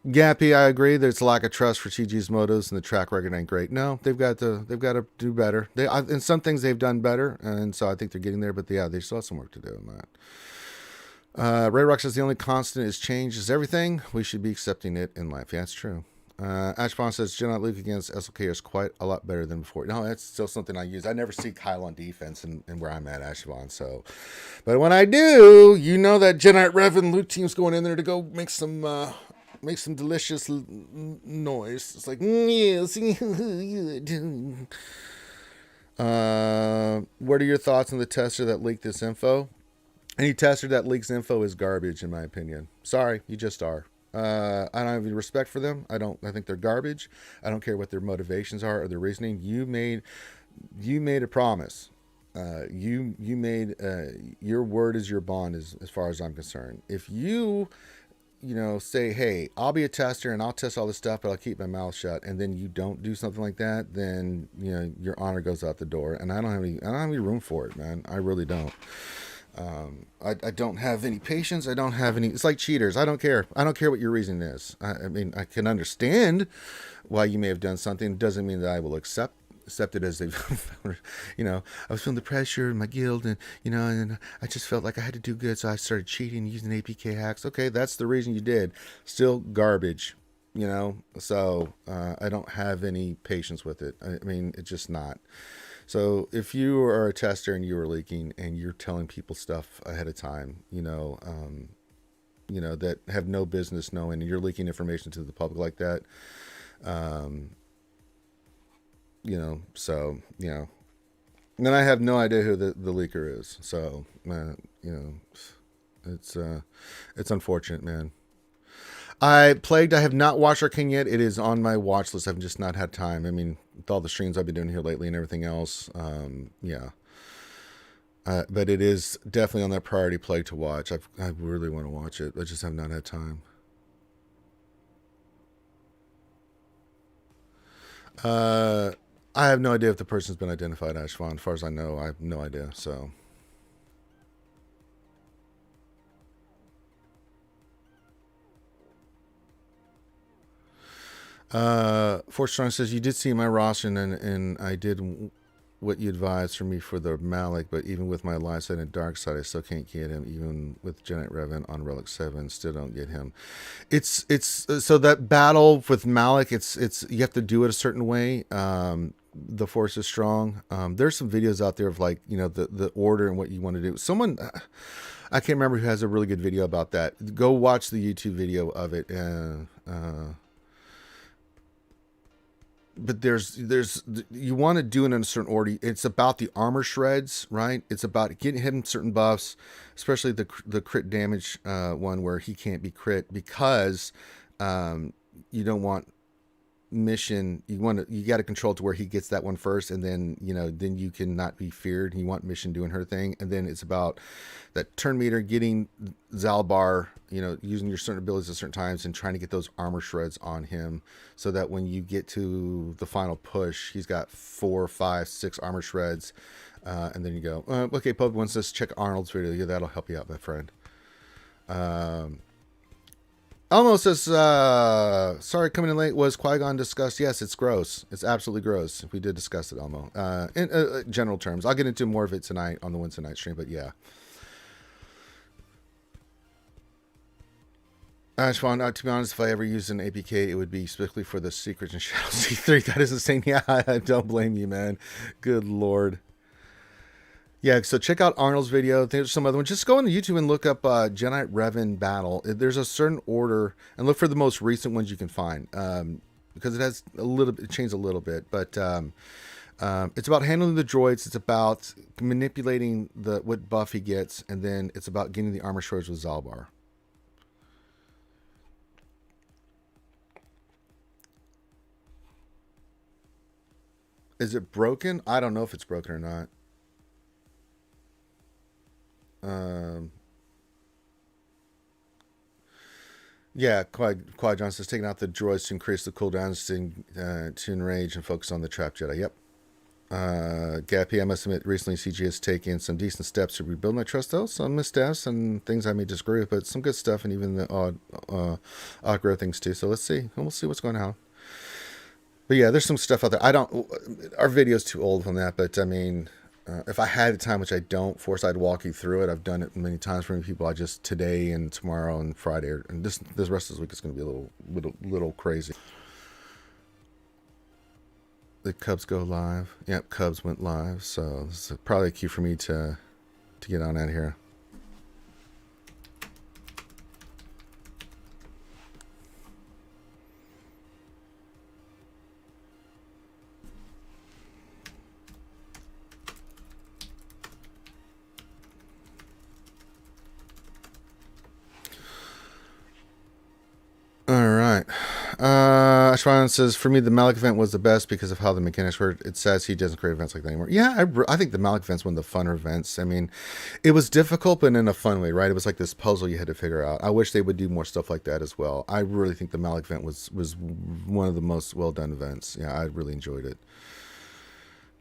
Gappy, I agree. There's a lack of trust for CG's motives, and the track record ain't great. No, they've got to do better. In some things they've done better, and so I think they're getting there. But yeah, they still have some work to do in that. Ray Rock says the only constant is change is everything. We should be accepting it in life. Yeah, that's true. Ashbon says Jedi Luke against SLK is quite a lot better than before. No, that's still something I use. I never see Kyle on defense and where I'm at, Ashbon. So, but when I do, that Jedi Rev and Luke team's going in there to go make some Make some delicious noise. It's like, yes. What are your thoughts on the tester that leaked this info? Any tester that leaks info is garbage, in my opinion. Sorry, you just are. I don't have any respect for them. I think they're garbage. I don't care what their motivations are or their reasoning. You made a promise. You made your word is your bond, as far as I'm concerned. If you say, hey, I'll be a tester and I'll test all this stuff, but I'll keep my mouth shut, and then you don't do something like that, then your honor goes out the door, and I don't have any room for it, man. I really don't. I don't have any patience. I don't have any. It's like cheaters. I don't care. I don't care what your reason is. I mean, I can understand why you may have done something. It doesn't mean that I will accept it as they've, I was feeling the pressure in my guild, and and I just felt like I had to do good, so I started cheating using APK hacks. Okay, that's the reason you did. Still garbage, So I don't have any patience with it. I mean, it's just not. So if you are a tester and you are leaking and you're telling people stuff ahead of time, that have no business knowing, and you're leaking information to the public like that, and then I have no idea who the leaker is. So, it's unfortunate, man. I have not watched Arcane yet. It is on my watch list. I've just not had time. I mean, with all the streams I've been doing here lately and everything else, but it is definitely on that priority play to watch. I really want to watch it. I just have not had time. I have no idea if the person's been identified, Ashwan. As far as I know, I have no idea. So. Forstrong says, you did see my roster, and I did what you advised for me for the Malik, but even with my light side and dark side, I still can't get him. Even with Genet Revan on Relic 7, still don't get him. It's so that battle with Malik, it's you have to do it a certain way. The Force is strong. There's some videos out there of the order and what you want to do. Someone, I can't remember who has a really good video about that. Go watch the YouTube video of it. But you want to do it in a certain order. It's about the armor shreds, right? It's about getting him certain buffs, especially the crit damage one where he can't be crit, because you don't want mission. You got to control to where he gets that one first, and then then you can not be feared. You want mission doing her thing, and then it's about that turn meter, getting Zalbar, using your certain abilities at certain times and trying to get those armor shreds on him, so that when you get to the final push, he's got 4, 5, 6 armor shreds, and then you go, okay, Pub wants us to check Arnold's video. Yeah, that'll help you out, my friend. Elmo says, sorry coming in late. Was Qui-Gon discussed? Yes, it's gross. It's absolutely gross. We did discuss it, Elmo. In general terms. I'll get into more of it tonight on the Wednesday night stream, but yeah. Ashwan, to be honest, if I ever used an APK, it would be specifically for the Secrets and Shadow C3. That is insane. Yeah, I don't blame you, man. Good Lord. Yeah, so check out Arnold's video. There's some other ones. Just go on YouTube and look up Genet Revan battle. There's a certain order, and look for the most recent ones you can find, because it has it changed a little bit. But it's about handling the droids. It's about manipulating what buff he gets, and then it's about getting the armor swords with Zalbar. Is it broken? I don't know if it's broken or not. Yeah, Qui-Gon says taking out the droids to increase the cooldowns to enrage and focus on the trap Jedi. Yep. Gappy, I must admit, recently CG has taken some decent steps to rebuild my trust, though. Some missteps and things I may disagree with, but some good stuff, and even the odd growth things too. So let's see. We'll see what's going on. But yeah, there's some stuff out there. Our video's too old on that, but I mean, if I had the time, which I don't, Force, I'd walk you through it. I've done it many times for many people. I just today and tomorrow and Friday, and this rest of this week is going to be a little crazy. The Cubs go live. Yep, Cubs went live. So this is probably a cue for me to get on out of here. Flashfire says, for me, the Malik event was the best because of how the mechanics work. It says he doesn't create events like that anymore. Yeah, I think the Malik event's one of the funner events. I mean, it was difficult, but in a fun way, right? It was like this puzzle you had to figure out. I wish they would do more stuff like that as well. I really think the Malik event was one of the most well-done events. Yeah, I really enjoyed it.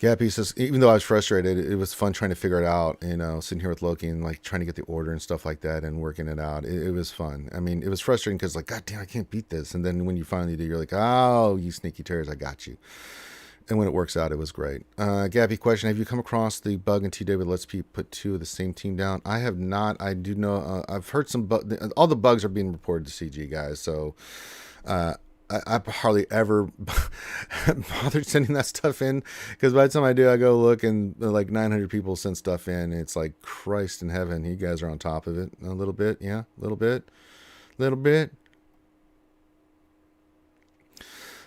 Gappy says, even though I was frustrated, it was fun trying to figure it out, you know, sitting here with Loki and like trying to get the order and stuff like that and working it out. It was fun. I mean, it was frustrating because like, God damn, I can't beat this. And then when you finally do, you're like, oh, you sneaky terrors, I got you. And when it works out, it was great. Gappy question, have you come across the bug in TW that lets people put two of the same team down? I have not. I do know, I've heard some, all the bugs are being reported to CG, guys. So, I hardly ever bothered sending that stuff in because by the time I do, I go look and like 900 people send stuff in. It's like, Christ in heaven, you guys are on top of it a little bit. Yeah, a little bit.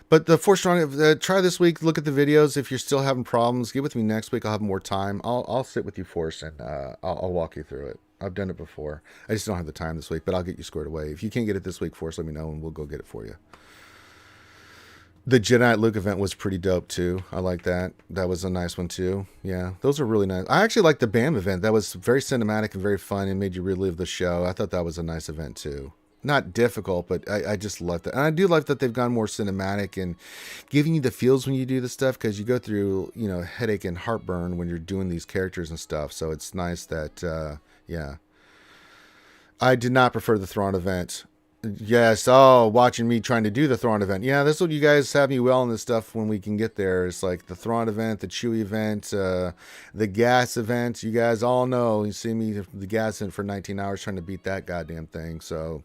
But the Force Strong, try this week. Look at the videos. If you're still having problems, get with me next week. I'll have more time. I'll sit with you, Force, and I'll walk you through it. I've done it before. I just don't have the time this week, but I'll get you squared away. If you can't get it this week, Force, let me know, and we'll go get it for you. The Jedi Luke event was pretty dope too. I like that. That was a nice one too. Yeah, those are really nice. I actually liked the BAM event. That was very cinematic and very fun and made you relive the show. I thought that was a nice event too. Not difficult, but I just loved it. And I do like that they've gone more cinematic and giving you the feels when you do the stuff because you go through, you know, headache and heartburn when you're doing these characters and stuff. So it's nice that, yeah. I did not prefer the Thrawn event. Yes. Oh, watching me trying to do the Thrawn event. Yeah, that's what you guys have me well in this stuff when we can get there. It's like the Thrawn event, the Chewie event, the gas event. You guys all know. You see me the gas in for 19 hours trying to beat that goddamn thing. So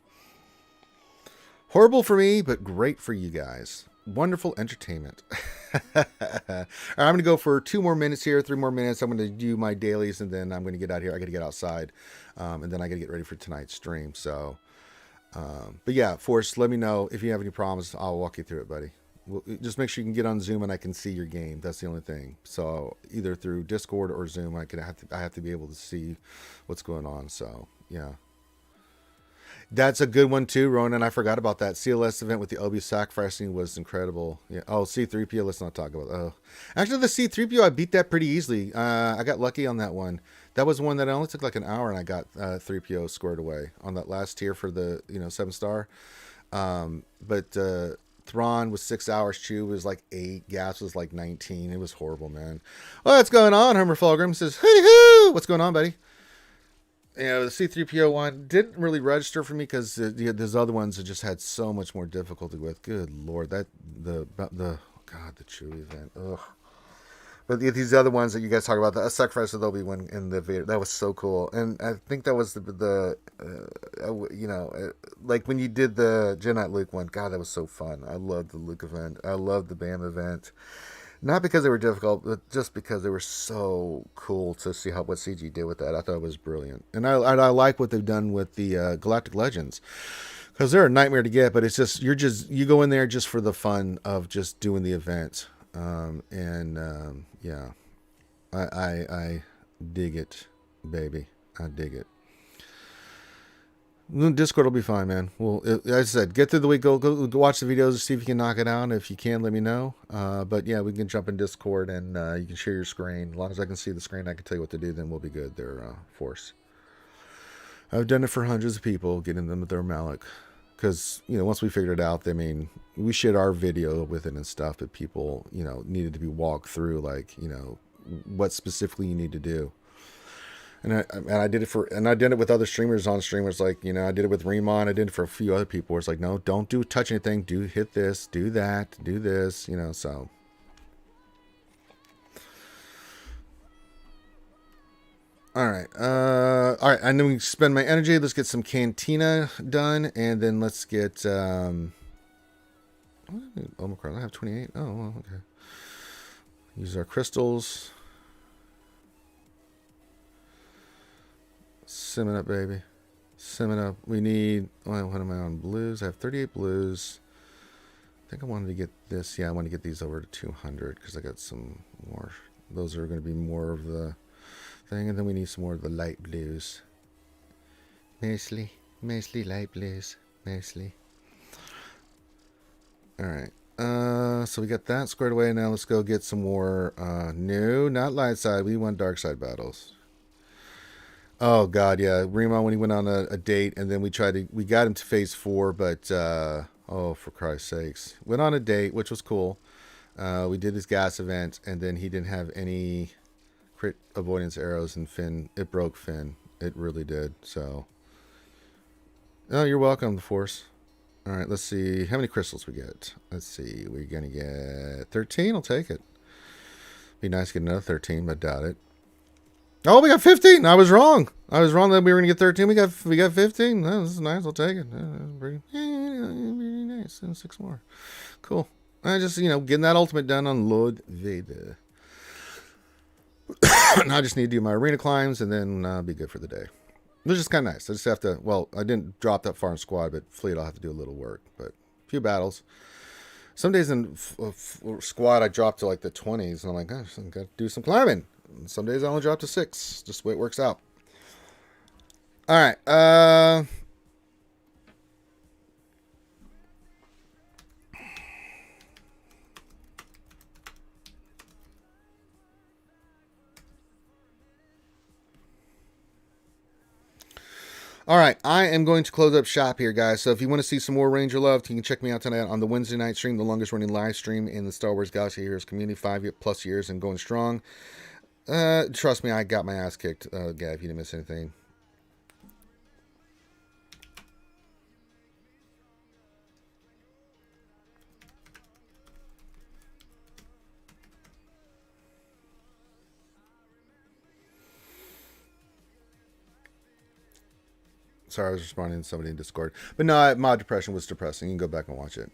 horrible for me, but great for you guys. Wonderful entertainment. All right, I'm going to go for 2 more minutes here, 3 more minutes. I'm going to do my dailies, and then I'm going to get out here. I got to get outside, and then I got to get ready for tonight's stream. So. But yeah, Force, let me know if you have any problems. I'll walk you through it, buddy. Just make sure you can get on Zoom and I can see your game. That's the only thing. So either through Discord or Zoom, I have to be able to see what's going on. So yeah, that's a good one too, Ronan. I forgot about that CLS event with the Obi sacrificing was incredible. Yeah. Oh, C3PO. Let's not talk about. Oh, actually, the C3PO, I beat that pretty easily. I got lucky on that one. That was one that only took like an hour, and I got 3PO squared away on that last tier for the 7-star. But Thrawn was 6 hours. Chew was like 8. Gas was like 19. It was horrible, man. What's going on? Homer Fulgrim says, "Hooty hoo! What's going on, buddy?" The C3PO one didn't really register for me because those other ones I just had so much more difficulty with. Good lord, the Chewie event. Ugh. But these other ones that you guys talk about, the sacrifice of Obi one in the video, that was so cool. And I think that was like when you did the Jedi Luke one, God, that was so fun. I loved the Luke event. I loved the BAM event. Not because they were difficult, but just because they were so cool to see what CG did with that. I thought it was brilliant. And I like what they've done with the Galactic Legends. Because they're a nightmare to get, but it's just, you go in there just for the fun of just doing the event. Yeah, I dig it, baby. I dig it. Discord will be fine, man. Well, as I said, get through the week, go watch the videos, see if you can knock it out. If you can, let me know. But yeah, we can jump in Discord and you can share your screen. As long as I can see the screen, I can tell you what to do, then we'll be good there, Force. I've done it for hundreds of people, getting them with their Malik. Because, once we figured it out, I mean, we shared our video with it and stuff, but people, needed to be walked through, like, what specifically you need to do. And I did it with other streamers on streamers, like, I did it with Remon, I did it for a few other people where it's like, no, don't touch anything, hit this, do that, do this, so. All right. I know we can spend my energy. Let's get some Cantina done, and then let's get Omicron. I have 28. Oh, well, okay. Use our crystals. Sim it up, baby. Sim it up. We need. What am I on? Blues. I have 38 blues. I think I wanted to get this. Yeah, I want to get these over to 200 because I got some more. Those are going to be more of the thing, and then we need some more of the light blues. Mostly light blues. Mostly. All right. So we got that squared away. Now let's go get some more new, not light side. We want dark side battles. Oh God, yeah. Remo when he went on a date, and then we got him to phase 4, but oh, for Christ's sakes, went on a date, which was cool. We did his gas event, and then he didn't have any crit avoidance arrows, and Finn, it broke Finn. It really did. So, oh, you're welcome, the Force. All right, let's see how many crystals we get. Let's see, we're gonna get 13. I'll take it. Be nice to get another 13, but doubt it. Oh, we got 15. I was wrong. I was wrong that we were gonna get 13. We got 15. Oh, this is nice. I'll take it. Pretty nice. And 6 more. Cool. I just getting that ultimate done on Lord Vader. Now I just need to do my arena climbs and then be good for the day. It was just kind of nice. I just have to. Well, I didn't drop that far in squad, but fleet I'll have to do a little work. But a few battles. Some days in squad I drop to like the 20s, and I'm like, gosh, I got to do some climbing. Some days I only drop to 6. Just the way it works out. All right. All right, I am going to close up shop here, guys. So if you want to see some more Ranger love, you can check me out tonight on the Wednesday night stream, the longest running live stream in the Star Wars Galaxy Heroes community, 5+ years and going strong. Trust me, I got my ass kicked, Gav, if you didn't miss anything. Sorry, I was responding to somebody in Discord. But no, Mod Depression was depressing. You can go back and watch it.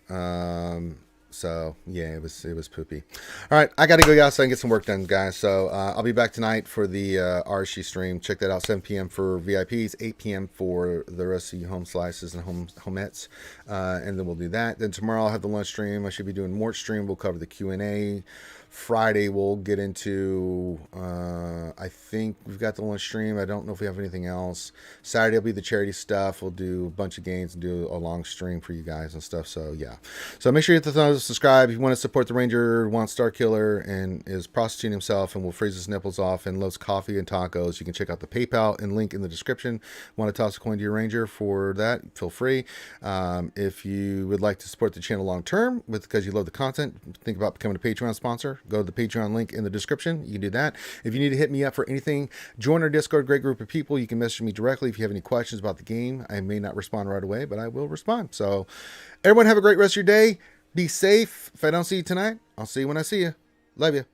So yeah, it was poopy. All right, I gotta go outside and get some work done, guys. So I'll be back tonight for the RSG stream. Check that out. 7 p.m. for VIPs, 8 p.m. for the rest of you home slices and homettes, and then we'll do that. Then tomorrow I'll have the lunch stream. I should be doing Mort stream. We'll cover the Q&A. Friday we'll get into I think we've got the lunch stream. I don't know if we have anything else. Saturday will be the charity stuff. We'll do a bunch of games and do a long stream for you guys and stuff. So yeah, so make sure you hit the thumbs up, subscribe if you want to support the Ranger, wants Star Killer and is prostituting himself and will freeze his nipples off and loves coffee and tacos. You can check out the PayPal and link in the description. Want to toss a coin to your Ranger for that, feel free. If you would like to support the channel long term because you love the content, think about becoming a Patreon sponsor. Go to the Patreon link in the description. You can do that. If you need to hit me up for anything, join our Discord, great group of people. You can message me directly if you have any questions about the game. I may not respond right away, but I will respond. So everyone have a great rest of your day. Be safe. If I don't see you tonight, I'll see you when I see you. Love you.